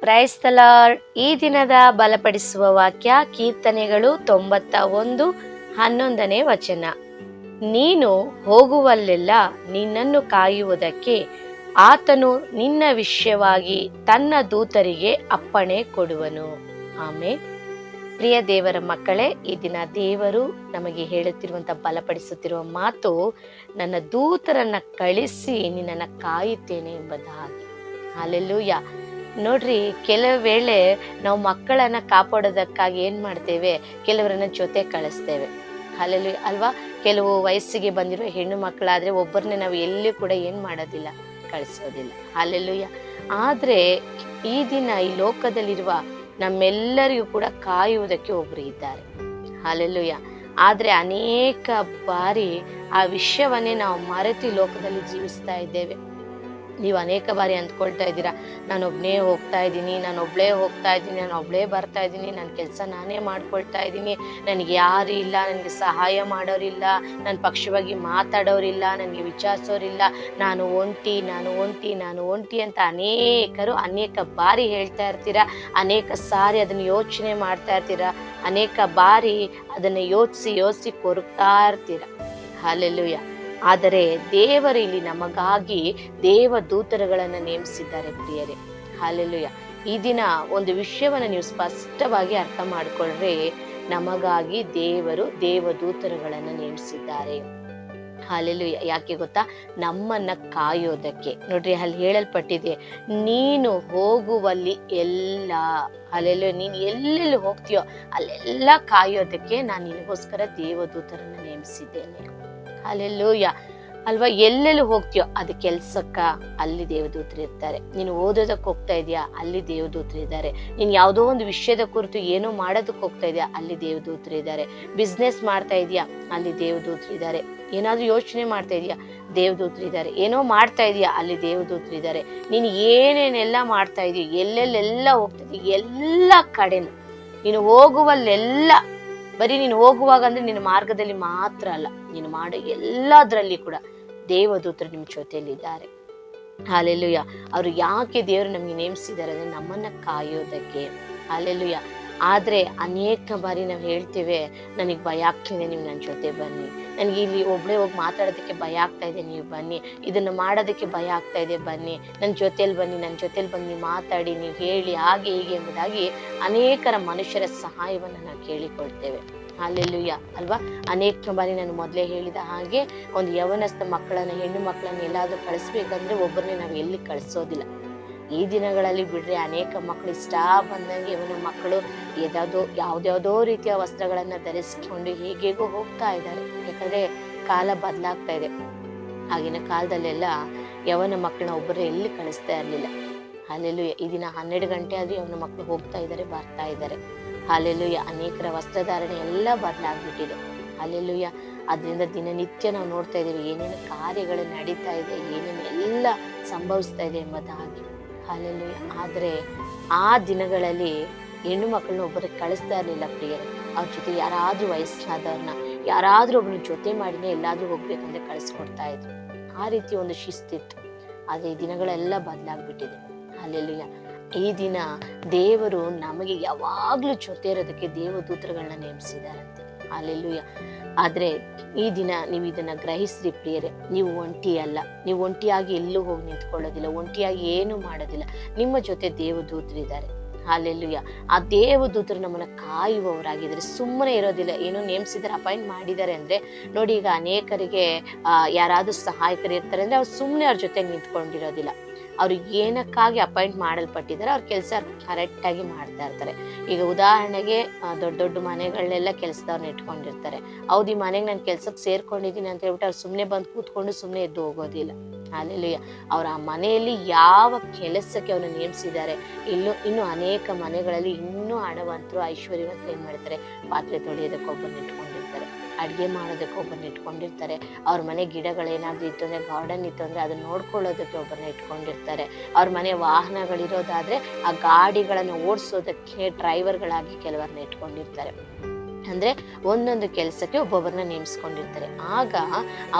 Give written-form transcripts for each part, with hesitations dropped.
Price the lord. ಈ ದಿನದ ಬಲಪಡಿಸುವ ವಾಕ್ಯ ಕೀರ್ತನೆಗಳು 91:11 ವಚನ. ನೀನು ಹೋಗುವಲ್ಲೆಲ್ಲ ನಿನ್ನನ್ನು ಕಾಯುವುದಕ್ಕೆ ಆತನು ನಿನ್ನ ವಿಷಯವಾಗಿ ತನ್ನ ದೂತರಿಗೆ ಅಪ್ಪಣೆ ಕೊಡುವನು. ಆಮೇಲೆ ಪ್ರಿಯ ದೇವರ ಮಕ್ಕಳೇ, ಈ ದಿನ ದೇವರು ನಮಗೆ ಹೇಳುತ್ತಿರುವಂತ ಬಲಪಡಿಸುತ್ತಿರುವ ಮಾತು, ನನ್ನ ದೂತರನ್ನ ಕಳಿಸಿ ನಿನ್ನನ್ನು ಕಾಯುತ್ತೇನೆ ಎಂಬುದಾಗಿ. ಹಲ್ಲೆಲೂಯಾ. ನೋಡ್ರಿ, ಕೆಲವು ವೇಳೆ ನಾವು ಮಕ್ಕಳನ್ನ ಕಾಪಾಡೋದಕ್ಕಾಗಿ ಏನ್ ಮಾಡ್ತೇವೆ, ಕೆಲವರನ್ನ ಜೊತೆ ಕಳಿಸ್ತೇವೆ. ಹಲ್ಲೆಲೂಯಾ ಅಲ್ವಾ? ಕೆಲವು ವಯಸ್ಸಿಗೆ ಬಂದಿರೋ ಹೆಣ್ಣು ಮಕ್ಕಳಾದ್ರೆ ಒಬ್ಬರನ್ನೇ ನಾವು ಎಲ್ಲಿ ಕೂಡ ಏನ್ ಮಾಡೋದಿಲ್ಲ, ಕಳಿಸೋದಿಲ್ಲ. ಹಲ್ಲೆಲೂಯಾ. ಆದ್ರೆ ಈ ದಿನ ಈ ಲೋಕದಲ್ಲಿರುವ ನಮ್ಮೆಲ್ಲರಿಗೂ ಕೂಡ ಕಾಯುವುದಕ್ಕೆ ಒಬ್ರು ಇದ್ದಾರೆ. ಹಲ್ಲೆಲೂಯಾ. ಆದ್ರೆ ಅನೇಕ ಬಾರಿ ಆ ವಿಷಯವನ್ನೇ ನಾವು ಮರೆತು ಲೋಕದಲ್ಲಿ ಜೀವಿಸ್ತಾ ಇದ್ದೇವೆ. ನೀವು ಅನೇಕ ಬಾರಿ ಅಂದ್ಕೊಳ್ತಾ ಇದ್ದೀರಾ, ನಾನೊಬ್ನೇ ಹೋಗ್ತಾ ಇದ್ದೀನಿ, ನಾನೊಬ್ಳೇ ಹೋಗ್ತಾ ಇದ್ದೀನಿ, ನಾನೊಬ್ಳೇ ಬರ್ತಾ ಇದ್ದೀನಿ, ನನ್ನ ಕೆಲಸ ನಾನೇ ಮಾಡ್ಕೊಳ್ತಾ ಇದ್ದೀನಿ, ನನಗೆ ಯಾರು ಇಲ್ಲ, ನನಗೆ ಸಹಾಯ ಮಾಡೋರಿಲ್ಲ, ನನ್ನ ಪಕ್ಷವಾಗಿ ಮಾತಾಡೋರಿಲ್ಲ, ನನಗೆ ವಿಚಾರಿಸೋರಿಲ್ಲ, ನಾನು ಒಂಟಿ ಅಂತ ಅನೇಕರು ಅನೇಕ ಬಾರಿ ಹೇಳ್ತಾ ಇರ್ತೀರಾ. ಅನೇಕ ಸಾರಿ ಅದನ್ನು ಯೋಚನೆ ಮಾಡ್ತಾ ಇರ್ತೀರಾ. ಅನೇಕ ಬಾರಿ ಅದನ್ನು ಯೋಚಿಸಿ ಕೊರಗ್ತಾ ಇರ್ತೀರ. ಹಲ್ಲೆಲೂಯಾ. ಆದರೆ ದೇವರು ಇಲ್ಲಿ ನಮಗಾಗಿ ದೇವದೂತರುಗಳನ್ನು ನೇಮಿಸಿದ್ದಾರೆ ಪ್ರಿಯರೇ. ಹಲ್ಲೆಲೂಯಾ. ಈ ದಿನ ಒಂದು ವಿಷಯವನ್ನು ನೀವು ಸ್ಪಷ್ಟವಾಗಿ ಅರ್ಥ ಮಾಡಿಕೊಳ್ಳ್ರೆ, ನಮಗಾಗಿ ದೇವರು ದೇವದೂತರುಗಳನ್ನು ನೇಮಿಸಿದ್ದಾರೆ. ಹಲ್ಲೆಲೂಯಾ. ಯಾಕೆ ಗೊತ್ತಾ? ನಮ್ಮನ್ನ ಕಾಯೋದಕ್ಕೆ. ನೋಡ್ರಿ, ಅಲ್ಲಿ ಹೇಳಲ್ಪಟ್ಟಿದೆ, ನೀನು ಹೋಗುವಲ್ಲಿ ಎಲ್ಲ. ಹಲ್ಲೆಲೂಯಾ. ನೀನು ಎಲ್ಲೆಲ್ಲಿ ಹೋಗ್ತೀಯೋ ಅಲ್ಲೆಲ್ಲ ಕಾಯೋದಕ್ಕೆ ನಾನು ನಿನಗೋಸ್ಕರ ದೇವದೂತರನ್ನು ನೇಮಿಸಿದ್ದೇನೆ. ಹಲ್ಲೆಲೂಯಾ ಅಲ್ವಾ? ಎಲ್ಲೆಲ್ಲಿ ಹೋಗ್ತೀಯೋ ಅದು ಕೆಲ್ಸಕ್ಕ, ಅಲ್ಲಿ ದೇವದೂತರು ಇರ್ತಾರೆ. ನೀನು ಓದೋದಕ್ಕೆ ಹೋಗ್ತಾ ಇದೆಯಾ, ಅಲ್ಲಿ ದೇವದೂತರು ಇದ್ದಾರೆ. ನೀನು ಯಾವುದೋ ಒಂದು ವಿಷಯದ ಕುರಿತು ಏನೋ ಮಾಡೋದಕ್ಕೆ ಹೋಗ್ತಾ ಇದೆಯಾ, ಅಲ್ಲಿ ದೇವದೂತರು ಇದ್ದಾರೆ. ಬಿಸ್ನೆಸ್ ಮಾಡ್ತಾ ಇದೆಯಾ, ಅಲ್ಲಿ ದೇವದೂತರು ಇದ್ದಾರೆ. ಏನಾದ್ರೂ ಯೋಚನೆ ಮಾಡ್ತಾ ಇದೆಯಾ, ದೇವದೂತರು ಇದ್ದಾರೆ. ಏನೋ ಮಾಡ್ತಾ ಇದೆಯಾ, ಅಲ್ಲಿ ದೇವದೂತರು ಇದ್ದಾರೆ. ನೀನು ಏನೇನೆಲ್ಲ ಮಾಡ್ತಾ ಇದೀಯ, ಎಲ್ಲೆಲ್ಲೆಲ್ಲ ಹೋಗ್ತಾ ಇದೀಯ, ಎಲ್ಲ ಕಡೆನು ನೀನು ಹೋಗುವಲ್ಲೆಲ್ಲ, ಬರೀ ನೀನು ಹೋಗುವಾಗ ಅಂದ್ರೆ ನಿನ್ನ ಮಾರ್ಗದಲ್ಲಿ ಮಾತ್ರ ಅಲ್ಲ, ನೀನು ಮಾಡೋ ಎಲ್ಲದರಲ್ಲಿ ಕೂಡ ದೇವದೂತರು ನಿಮ್ಮ ಜೊತೆಯಲ್ಲಿದ್ದಾರೆ. ಹಲ್ಲೆಲೂಯಾ. ಅವರು ಯಾಕೆ ದೇವರು ನಮ್ಗೆ ನೇಮಿಸಿದ್ದಾರೆ ಅಂದ್ರೆ ನಮ್ಮನ್ನ ಕಾಯೋದಕ್ಕೆ. ಹಲ್ಲೆಲೂಯಾ. ಆದ್ರೆ ಅನೇಕ ಬಾರಿ ನಾವು ಹೇಳ್ತೇವೆ, ನನಗೆ ಭಯ ಆಗ್ತಿದೆ, ನೀವು ನನ್ನ ಜೊತೆ ಬನ್ನಿ. ನನಗೆ ಇಲ್ಲಿ ಒಬ್ಳೇ ಹೋಗಿ ಮಾತಾಡೋದಕ್ಕೆ ಭಯ ಆಗ್ತಾ ಇದೆ, ನೀವು ಬನ್ನಿ. ಇದನ್ನು ಮಾಡೋದಕ್ಕೆ ಭಯ ಆಗ್ತಾ ಇದೆ, ಬನ್ನಿ. ನನ್ನ ಜೊತೆಲಿ ಬನ್ನಿ ಮಾತಾಡಿ, ನೀವು ಹೇಳಿ, ಹಾಗೆ ಹೀಗೆ ಎಂಬುದಾಗಿ ಅನೇಕರ ಮನುಷ್ಯರ ಸಹಾಯವನ್ನು ನಾವು ಕೇಳಿಕೊಳ್ತೇವೆ. ಹಲ್ಲೆಲೂಯಾ ಅಲ್ವಾ? ಅನೇಕ ಬಾರಿ ನಾನು ಮೊದಲೇ ಹೇಳಿದ ಹಾಗೆ, ಒಂದು ಯವನಸ್ಥ ಮಕ್ಕಳನ್ನ, ಹೆಣ್ಣು ಮಕ್ಕಳನ್ನ ಎಲ್ಲಾದ್ರೂ ಕಳಿಸ್ಬೇಕಂದ್ರೆ ಒಬ್ಬರನ್ನೇ ನಾವು ಎಲ್ಲಿ ಕಳಿಸೋದಿಲ್ಲ. ಈ ದಿನಗಳಲ್ಲಿ ಬಿಡ್ರೆ ಅನೇಕ ಮಕ್ಕಳು ಇಷ್ಟ ಬಂದಂಗೆ ಇವನ ಮಕ್ಕಳು ಯಾವ್ದ್ಯಾವ್ದೋ ರೀತಿಯ ವಸ್ತ್ರಗಳನ್ನ ಧರಿಸಿಕೊಂಡು ಹೇಗೇಗೋ ಹೋಗ್ತಾ ಇದ್ದಾರೆ. ಯಾಕಂದ್ರೆ ಕಾಲ ಬದಲಾಗ್ತಾ ಇದೆ. ಆಗಿನ ಕಾಲದಲ್ಲೆಲ್ಲ ಯವನ ಮಕ್ಕಳನ್ನ ಒಬ್ಬರೇ ಎಲ್ಲಿ ಕಳಿಸ್ತಾ ಇರ್ಲಿಲ್ಲ. ಹಲ್ಲೆಲೂಯಾ. ಈ ದಿನ 12 ಗಂಟೆ ಆದ್ರೂ ಯವನ ಮಕ್ಕಳು ಹೋಗ್ತಾ ಇದ್ದಾರೆ, ಬರ್ತಾ ಇದ್ದಾರೆ. ಹಲ್ಲೆಲೂಯಾ. ಅನೇಕರ ವಸ್ತ್ರಧಾರಣೆ ಎಲ್ಲ ಬದಲಾಗ್ಬಿಟ್ಟಿದೆ. ಹಲ್ಲೆಲೂಯಾ. ಅದರಿಂದ ದಿನನಿತ್ಯ ನಾವು ನೋಡ್ತಾ ಇದ್ದೇವೆ ಏನೇನು ಕಾರ್ಯಗಳು ನಡೀತಾ ಇದೆ, ಏನೇನು ಎಲ್ಲ ಸಂಭವಿಸ್ತಾ ಇದೆ ಎಂಬುದಾಗಿ. ಹಲ್ಲೆಲೂಯಾ. ಆದ್ರೆ ಆ ದಿನಗಳಲ್ಲಿ ಹೆಣ್ಣು ಮಕ್ಕಳನ್ನ ಒಬ್ಬರಿಗೆ ಕಳಿಸ್ತಾ ಇರ್ಲಿಲ್ಲ ಪ್ರಿಯರೇ. ಅವ್ರ ಜೊತೆ ಯಾರಾದ್ರೂ ವಯಸ್ಸಾದವ್ರನ್ನ, ಯಾರಾದ್ರೂ ಒಬ್ಬನ ಜೊತೆ ಮಾಡಿನೇ ಎಲ್ಲಾದ್ರೂ ಹೋಗ್ಬೇಕಂದ್ರೆ ಕಳಿಸ್ಕೊಡ್ತಾ ಇದ್ರು. ಆ ರೀತಿ ಒಂದು ಶಿಸ್ತಿತ್ತು. ಆದ್ರೆ ಈ ದಿನಗಳೆಲ್ಲ ಬದಲಾಗ್ಬಿಟ್ಟಿದೆ. ಹಲ್ಲೆಲೂಯಾ. ಈ ದಿನ ದೇವರು ನಮಗೆ ಯಾವಾಗ್ಲೂ ಜೊತೆ ಇರೋದಕ್ಕೆ ದೇವದೂತರುಗಳನ್ನ ನೇಮಿಸಿದಾರಂತೆ. ಹಲ್ಲೆಲೂಯಾ. ಆದ್ರೆ ಈ ದಿನ ನೀವು ಇದನ್ನ ಗ್ರಹಿಸ್ರಿ ಪ್ರಿಯರೇ, ನೀವು ಒಂಟಿ ಅಲ್ಲ. ನೀವು ಒಂಟಿಯಾಗಿ ಎಲ್ಲೂ ಹೋಗಿ ನಿಂತ್ಕೊಳ್ಳೋದಿಲ್ಲ, ಒಂಟಿಯಾಗಿ ಏನು ಮಾಡೋದಿಲ್ಲ. ನಿಮ್ಮ ಜೊತೆ ದೇವದೂತರಿದ್ದಾರೆ. ಹಲ್ಲೆಲೂಯಾ. ಆ ದೇವದೂತರು ನಮ್ಮನ್ನ ಕಾಯುವವರಾಗಿದ್ದಾರೆ, ಸುಮ್ಮನೆ ಇರೋದಿಲ್ಲ. ಏನೋ ನೇಮಿಸಿದ್ದಾರೆ, ಅಪಾಯಿಂಟ್ ಮಾಡಿದ್ದಾರೆ ಅಂದ್ರೆ ನೋಡಿ, ಈಗ ಅನೇಕರಿಗೆ ಯಾರಾದ್ರೂ ಸಹಾಯಕರು ಇರ್ತಾರೆ ಅಂದ್ರೆ ಅವ್ರು ಸುಮ್ಮನೆ ಅವ್ರ ಜೊತೆ ನಿಂತ್ಕೊಂಡಿರೋದಿಲ್ಲ. ಅವ್ರಿಗೆ ಏನಕ್ಕಾಗಿ ಅಪಾಯಿಂಟ್ ಮಾಡಲ್ಪಟ್ಟಿದ್ದಾರೆ, ಅವ್ರ ಕೆಲಸ ಕರೆಕ್ಟಾಗಿ ಮಾಡ್ತಾ ಇರ್ತಾರೆ. ಈಗ ಉದಾಹರಣೆಗೆ ದೊಡ್ಡ ಮನೆಗಳನ್ನೆಲ್ಲ ಕೆಲಸದವ್ರನ್ನ ಇಟ್ಕೊಂಡಿರ್ತಾರೆ. ಹೌದು, ಈ ಮನೆಗೆ ನಾನು ಕೆಲ್ಸಕ್ಕೆ ಸೇರ್ಕೊಂಡಿದ್ದೀನಿ ಅಂತ ಹೇಳ್ಬಿಟ್ಟು ಅವ್ರು ಸುಮ್ಮನೆ ಬಂದು ಕೂತ್ಕೊಂಡು ಸುಮ್ಮನೆ ಎದ್ದು ಹೋಗೋದಿಲ್ಲ. ಅಲ್ಲೆಲ್ಲೂಯ್ಯ. ಅವ್ರ ಆ ಮನೆಯಲ್ಲಿ ಯಾವ ಕೆಲಸಕ್ಕೆ ಅವ್ರನ್ನ ನೇಮಿಸಿದ್ದಾರೆ. ಇನ್ನು ಅನೇಕ ಮನೆಗಳಲ್ಲಿ ಇನ್ನೂ ಹಣವಂತರು, ಐಶ್ವರ್ಯವಂತರು ಏನ್ ಮಾಡ್ತಾರೆ, ಪಾತ್ರೆ ತೊಳೆಯೋದಕ್ಕೆ ಒಬ್ಬರನ್ನ ಇಟ್ಕೊಂಡಿರ್ತಾರೆ, ಅಡ್ಗೆ ಮಾಡೋದಕ್ಕೆ ಒಬ್ಬರನ್ನ ಇಟ್ಕೊಂಡಿರ್ತಾರೆ. ಅವ್ರ ಮನೆ ಗಿಡಗಳೇನಾದ್ರೂ ಇತ್ತು ಅಂದ್ರೆ, ಗಾರ್ಡನ್ ಇತ್ತು ಅಂದ್ರೆ ಅದನ್ನ ನೋಡ್ಕೊಳ್ಳೋದಕ್ಕೆ ಒಬ್ಬರನ್ನ ಇಟ್ಕೊಂಡಿರ್ತಾರೆ. ಅವ್ರ ಮನೆ ವಾಹನಗಳಿರೋದಾದ್ರೆ ಆ ಗಾಡಿಗಳನ್ನು ಓಡಿಸೋದಕ್ಕೆ ಡ್ರೈವರ್ಗಳಾಗಿ ಕೆಲವರನ್ನ ಇಟ್ಕೊಂಡಿರ್ತಾರೆ. ಅಂದ್ರೆ ಒಂದೊಂದು ಕೆಲಸಕ್ಕೆ ಒಬ್ಬೊಬ್ಬರನ್ನ ನೇಮಿಸ್ಕೊಂಡಿರ್ತಾರೆ. ಆಗ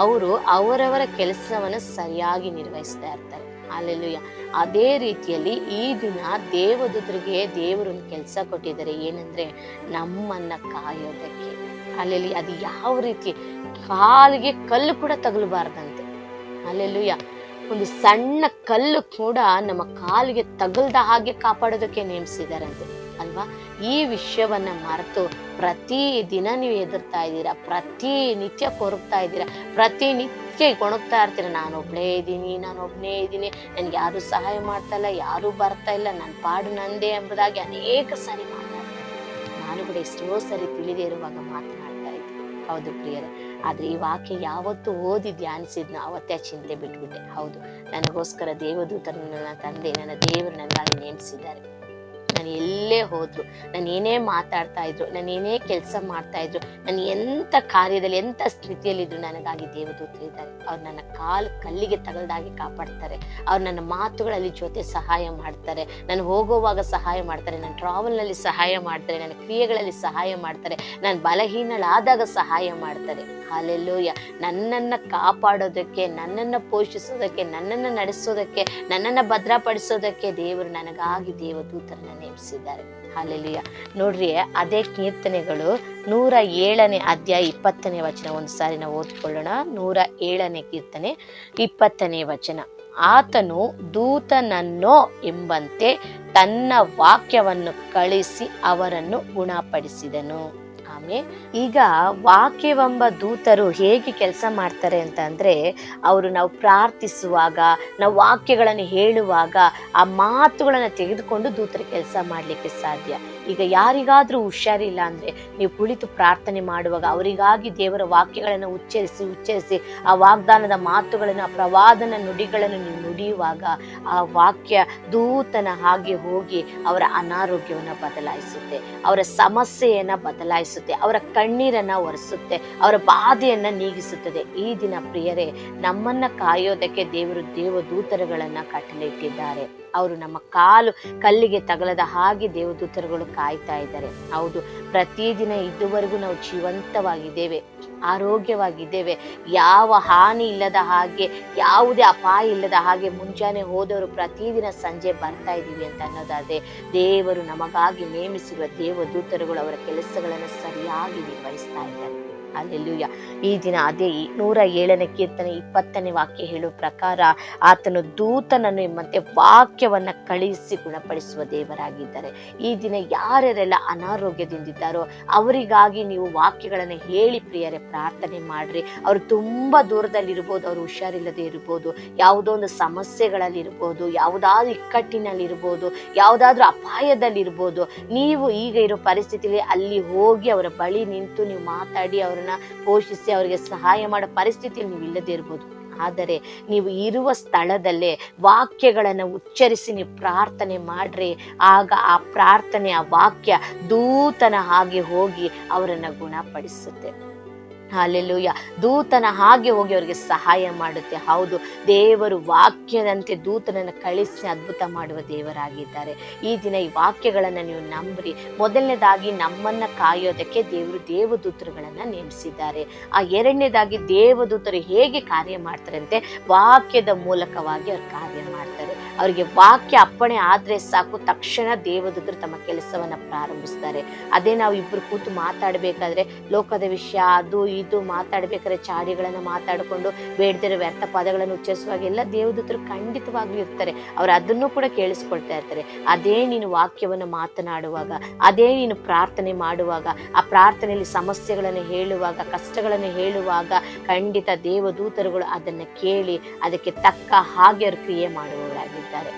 ಅವರು ಅವರವರ ಕೆಲಸವನ್ನ ಸರಿಯಾಗಿ ನಿರ್ವಹಿಸ್ತಾ ಇರ್ತಾರೆ. ಅಲ್ಲೆಲೂಯ. ಅದೇ ರೀತಿಯಲ್ಲಿ ಈ ದಿನ ದೇವದೂತರಿಗೆ ದೇವರು ಒಂದು ಕೆಲಸ ಕೊಟ್ಟಿದ್ದಾರೆ. ಏನಂದ್ರೆ ನಮ್ಮನ್ನ ಕಾಯೋದಕ್ಕೆ. ಅಲ್ಲೆಲ್ಲಿ ಅದು ಯಾವ ರೀತಿ, ಕಾಲಿಗೆ ಕಲ್ಲು ಕೂಡ ತಗಲಬಾರ್ದಂತೆ. ಅಲ್ಲೆಲೂಯ. ಒಂದು ಸಣ್ಣ ಕಲ್ಲು ಕೂಡ ನಮ್ಮ ಕಾಲಿಗೆ ತಗಲ್ದ ಹಾಗೆ ಕಾಪಾಡೋದಕ್ಕೆ ನೇಮಿಸಿದಾರಂತೆ ಅಲ್ವಾ. ಈ ವಿಷಯವನ್ನ ಮರೆತು ಪ್ರತಿ ದಿನ ನೀವು ಎದುರ್ತಾ ಇದ್ದೀರಾ, ಪ್ರತಿನಿತ್ಯ ಕೊರಗ್ತಾ ಇದ್ದೀರಾ, ಪ್ರತಿನಿತ್ಯ ಗೊಣಗ್ತಾ ಇರ್ತೀರ, ನಾನೊಬ್ಳೇ ಇದ್ದೀನಿ, ನನ್ಗೆ ಯಾರು ಸಹಾಯ ಮಾಡ್ತಾ ಇಲ್ಲ, ಯಾರು ಬರ್ತಾ ಇಲ್ಲ, ನನ್ನ ಪಾಡು ನಂದೇ ಎಂಬುದಾಗಿ ಅನೇಕ ಸಾರಿ ಮಾತಾಡ್ತಾರೆ. ನಾನು ಕೂಡ ಎಷ್ಟೋ ಸರಿ ತಿಳಿದೇ ಇರುವಾಗ ಮಾತನಾಡ್ತಾ ಇದ್ದೆ. ಹೌದು ಪ್ರಿಯರೇ, ಆದ್ರೆ ಈ ವಾಕ್ಯ ಯಾವತ್ತು ಓದಿ ಧ್ಯಾನಿಸಿದ್ನೋ ಅವತ್ತೇ ಚಿಂತೆ ಬಿಟ್ಬಿಟ್ಟೆ. ಹೌದು, ನನಗೋಸ್ಕರ ದೇವದೂತರನ್ನು ನನ್ನ ತಂದೆ, ನನ್ನ ದೇವರು ನನಗಾಗಿ ನೇಮಿಸಿದ್ದಾರೆ. ನಾನು ಎಲ್ಲೇ ಹೋದ್ರು, ನಾನು ಏನೇ ಮಾತಾಡ್ತಾ ಇದ್ರು, ನಾನು ಏನೇ ಕೆಲಸ ಮಾಡ್ತಾ ಇದ್ರು, ನಾನು ಎಂಥ ಕಾರ್ಯದಲ್ಲಿ ಎಂಥ ಸ್ಥಿತಿಯಲ್ಲಿದ್ರು ನನಗಾಗಿ ದೇವದೂತರಿದ್ದಾರೆ. ಅವ್ರು ನನ್ನ ಕಲ್ಲಿಗೆ ತಗಲ್ದಾಗಿ ಕಾಪಾಡ್ತಾರೆ. ಅವ್ರು ನನ್ನ ಮಾತುಗಳಲ್ಲಿ ಜೊತೆ ಸಹಾಯ ಮಾಡ್ತಾರೆ, ನಾನು ಹೋಗುವಾಗ ಸಹಾಯ ಮಾಡ್ತಾರೆ, ನನ್ನ ಟ್ರಾವೆಲ್ನಲ್ಲಿ ಸಹಾಯ ಮಾಡ್ತಾರೆ, ನನ್ನ ಕ್ರಿಯೆಗಳಲ್ಲಿ ಸಹಾಯ ಮಾಡ್ತಾರೆ, ನಾನು ಬಲಹೀನಳಾದಾಗ ಸಹಾಯ ಮಾಡ್ತಾರೆ. ಹಲ್ಲೆಲೂಯ. ನನ್ನನ್ನು ಕಾಪಾಡೋದಕ್ಕೆ, ನನ್ನನ್ನು ಪೋಷಿಸೋದಕ್ಕೆ, ನನ್ನನ್ನು ನಡೆಸೋದಕ್ಕೆ, ನನ್ನನ್ನು ಭದ್ರಪಡಿಸೋದಕ್ಕೆ ದೇವರು ನನಗಾಗಿ ದೇವದೂತರನ್ನ ನೇಮಿಸಿದ್ದಾರೆ. ಹಲ್ಲೆಲೂಯ. ನೋಡ್ರಿ, ಅದೇ ಕೀರ್ತನೆಗಳು 107ನೇ ಅಧ್ಯಾಯ 20ನೇ ವಚನ ಒಂದು ಸಾರಿ ನಾವು ಓದ್ಕೊಳ್ಳೋಣ. 107ನೇ ಕೀರ್ತನೆ 20ನೇ ವಚನ. ಆತನು ದೂತನನ್ನೋ ಎಂಬಂತೆ ತನ್ನ ವಾಕ್ಯವನ್ನು ಕಳಿಸಿ ಅವರನ್ನು ಗುಣಪಡಿಸಿದನು. ಆಮೇಲೆ ಈಗ ವಾಕ್ಯವೆಂಬ ದೂತರು ಹೇಗೆ ಕೆಲಸ ಮಾಡ್ತಾರೆ ಅಂತ ಅಂದ್ರೆ, ಅವರು ನಾವು ಪ್ರಾರ್ಥಿಸುವಾಗ, ನಾವು ವಾಕ್ಯಗಳನ್ನು ಹೇಳುವಾಗ ಆ ಮಾತುಗಳನ್ನು ತೆಗೆದುಕೊಂಡು ದೂತರು ಕೆಲಸ ಮಾಡಲಿಕ್ಕೆ ಸಾಧ್ಯ. ಈಗ ಯಾರಿಗಾದ್ರೂ ಹುಷಾರಿಲ್ಲ ಅಂದ್ರೆ ನೀವು ಕುಳಿತು ಪ್ರಾರ್ಥನೆ ಮಾಡುವಾಗ ಅವರಿಗಾಗಿ ದೇವರ ವಾಕ್ಯಗಳನ್ನು ಉಚ್ಚರಿಸಿ ಆ ವಾಗ್ದಾನದ ಮಾತುಗಳನ್ನು, ಆ ಪ್ರವಾದನ ನುಡಿಗಳನ್ನು ನೀವು ನುಡಿಯುವಾಗ ಆ ವಾಕ್ಯ ದೂತನ ಹಾಗೆ ಹೋಗಿ ಅವರ ಅನಾರೋಗ್ಯವನ್ನು ಬದಲಾಯಿಸುತ್ತೆ, ಅವರ ಸಮಸ್ಯೆಯನ್ನ ಬದಲಾಯಿಸುತ್ತೆ, ಅವರ ಕಣ್ಣೀರನ್ನ ಒರೆಸುತ್ತೆ, ಅವರ ಬಾಧೆಯನ್ನ ನೀಗಿಸುತ್ತದೆ. ಈ ದಿನ ಪ್ರಿಯರೇ, ನಮ್ಮನ್ನ ಕಾಯೋದಕ್ಕೆ ದೇವರು ದೇವದೂತರುಗಳನ್ನ ಕಟ್ಟಲಿಟ್ಟಿದ್ದಾರೆ. ಅವರು ನಮ್ಮ ಕಾಲು ಕಲ್ಲಿಗೆ ತಗಲದ ಹಾಗೆ ದೇವದೂತರುಗಳು ಕಾಯ್ತಾ ಇದ್ದಾರೆ. ಹೌದು, ಪ್ರತಿದಿನ ಇದುವರೆಗೂ ನಾವು ಜೀವಂತವಾಗಿದ್ದೇವೆ, ಆರೋಗ್ಯವಾಗಿದ್ದೇವೆ, ಯಾವ ಹಾನಿ ಇಲ್ಲದ ಹಾಗೆ, ಯಾವುದೇ ಅಪಾಯ ಇಲ್ಲದ ಹಾಗೆ ಮುಂಜಾನೆ ಹೋದವರು ಪ್ರತಿದಿನ ಸಂಜೆ ಬರ್ತಾ ಇದ್ದೀವಿ ಅಂತ ಅನ್ನೋದಾದ್ರೆ ದೇವರು ನಮಗಾಗಿ ನೇಮಿಸಿರುವ ದೇವದೂತರುಗಳು ಅವರ ಕೆಲಸಗಳನ್ನು ಸರಿಯಾಗಿ ನಿರ್ವಹಿಸ್ತಾ ಇದ್ದಾರೆ. ಹಲ್ಲೆಲೂಯ. ಈ ದಿನ ಅದೇ 107ನೇ ಕೀರ್ತನೆ 20ನೇ ವಾಕ್ಯ ಹೇಳುವ ಪ್ರಕಾರ ಆತನು ದೂತನನ್ನು ಎಂಬಂತೆ ವಾಕ್ಯವನ್ನ ಕಳಿಸಿ ಗುಣಪಡಿಸುವ ದೇವರಾಗಿದ್ದಾರೆ. ಈ ದಿನ ಯಾರ್ಯಾರೆಲ್ಲ ಅನಾರೋಗ್ಯದಿಂದಿದ್ದಾರೋ ಅವರಿಗಾಗಿ ನೀವು ವಾಕ್ಯಗಳನ್ನು ಹೇಳಿ ಪ್ರಿಯರೇ ಪ್ರಾರ್ಥನೆ ಮಾಡ್ರಿ. ಅವರು ತುಂಬಾ ದೂರದಲ್ಲಿರ್ಬೋದು, ಅವರು ಹುಷಾರಿಲ್ಲದೆ ಇರ್ಬೋದು, ಯಾವುದೋ ಒಂದು ಸಮಸ್ಯೆಗಳಲ್ಲಿ ಇರ್ಬೋದು, ಯಾವುದಾದ್ರೂ ಇಕ್ಕಟ್ಟಿನಲ್ಲಿರ್ಬೋದು, ಯಾವುದಾದ್ರೂ ಅಪಾಯದಲ್ಲಿರ್ಬೋದು. ನೀವು ಈಗ ಇರೋ ಪರಿಸ್ಥಿತಿಯಲ್ಲಿ ಅಲ್ಲಿ ಹೋಗಿ ಅವರ ಬಳಿ ನಿಂತು ನೀವು ಮಾತಾಡಿ ಅವರನ್ನ ಪೋಷಿಸಿ ಅವರಿಗೆ ಸಹಾಯ ಮಾಡೋ ಪರಿಸ್ಥಿತಿಯಲ್ಲಿ ನೀವು ಇಲ್ಲದೆ ಇರ್ಬೋದು. ಆದರೆ ನೀವು ಇರುವ ಸ್ಥಳದಲ್ಲೇ ವಾಕ್ಯಗಳನ್ನು ಉಚ್ಚರಿಸಿ ನೀವು ಪ್ರಾರ್ಥನೆ ಮಾಡ್ರಿ. ಆಗ ಆ ಪ್ರಾರ್ಥನೆ, ಆ ವಾಕ್ಯ ದೂತನ ಹಾಗೆ ಹೋಗಿ ಅವರನ್ನು ಗುಣಪಡಿಸುತ್ತೆ. ಹಲ್ಲೆಲೂಯ. ದೂತನ ಹಾಗೆ ಹೋಗಿ ಅವರಿಗೆ ಸಹಾಯ ಮಾಡುತ್ತೆ. ಹೌದು, ದೇವರು ವಾಕ್ಯದಂತೆ ದೂತನನ್ನು ಕಳಿಸಿ ಅದ್ಭುತ ಮಾಡುವ ದೇವರಾಗಿದ್ದಾರೆ. ಈ ದಿನ ಈ ವಾಕ್ಯಗಳನ್ನು ನೀವು ನಂಬ್ರಿ. ಮೊದಲನೇದಾಗಿ ನಮ್ಮನ್ನ ಕಾಯೋದಕ್ಕೆ ದೇವರು ದೇವದೂತರುಗಳನ್ನ ನೇಮಿಸಿದ್ದಾರೆ. ಆ ಎರಡನೇದಾಗಿ ದೇವದೂತರು ಹೇಗೆ ಕಾರ್ಯ ಮಾಡ್ತಾರೆ ಅಂತೆ, ವಾಕ್ಯದ ಮೂಲಕವಾಗಿ ಅವ್ರು ಕಾರ್ಯ ಮಾಡ್ತಾರೆ. ಅವರಿಗೆ ವಾಕ್ಯ ಅಪ್ಪಣೆ ಆದ್ರೆ ಸಾಕು, ತಕ್ಷಣ ದೇವದೂತರು ತಮ್ಮ ಕೆಲಸವನ್ನ ಪ್ರಾರಂಭಿಸ್ತಾರೆ. ಅದೇ ನಾವು ಇಬ್ರು ಕೂತು ಮಾತಾಡ್ಬೇಕಾದ್ರೆ ಲೋಕದ ವಿಷಯ ಅದು ಇದು ಮಾತಾಡ್ಬೇಕಾದ್ರೆ ಚಾಡಿಗಳನ್ನ ಮಾತಾಡಿಕೊಂಡು ಬೇಡದಿರೋ ವ್ಯರ್ಥ ಪದಗಳನ್ನು ಉಚ್ಚರಿಸುವಾಗ ಎಲ್ಲ ದೇವದೂತರು ಖಂಡಿತವಾಗ್ಲೂ ಇರ್ತಾರೆ. ಅವ್ರು ಅದನ್ನು ಕೂಡ ಕೇಳಿಸ್ಕೊಳ್ತಾ ಇರ್ತಾರೆ. ಅದೇ ನೀನು ವಾಕ್ಯವನ್ನು ಮಾತನಾಡುವಾಗ, ಅದೇ ನೀನು ಪ್ರಾರ್ಥನೆ ಮಾಡುವಾಗ, ಆ ಪ್ರಾರ್ಥನೆಯಲ್ಲಿ ಸಮಸ್ಯೆಗಳನ್ನು ಹೇಳುವಾಗ, ಕಷ್ಟಗಳನ್ನು ಹೇಳುವಾಗ ಖಂಡಿತ ದೇವದೂತರುಗಳು ಅದನ್ನ ಕೇಳಿ ಅದಕ್ಕೆ ತಕ್ಕ ಹಾಗೆ ಅವ್ರು ಕ್ರಿಯೆ ಮಾಡುವವರಾಗಿದ್ದಾರೆ.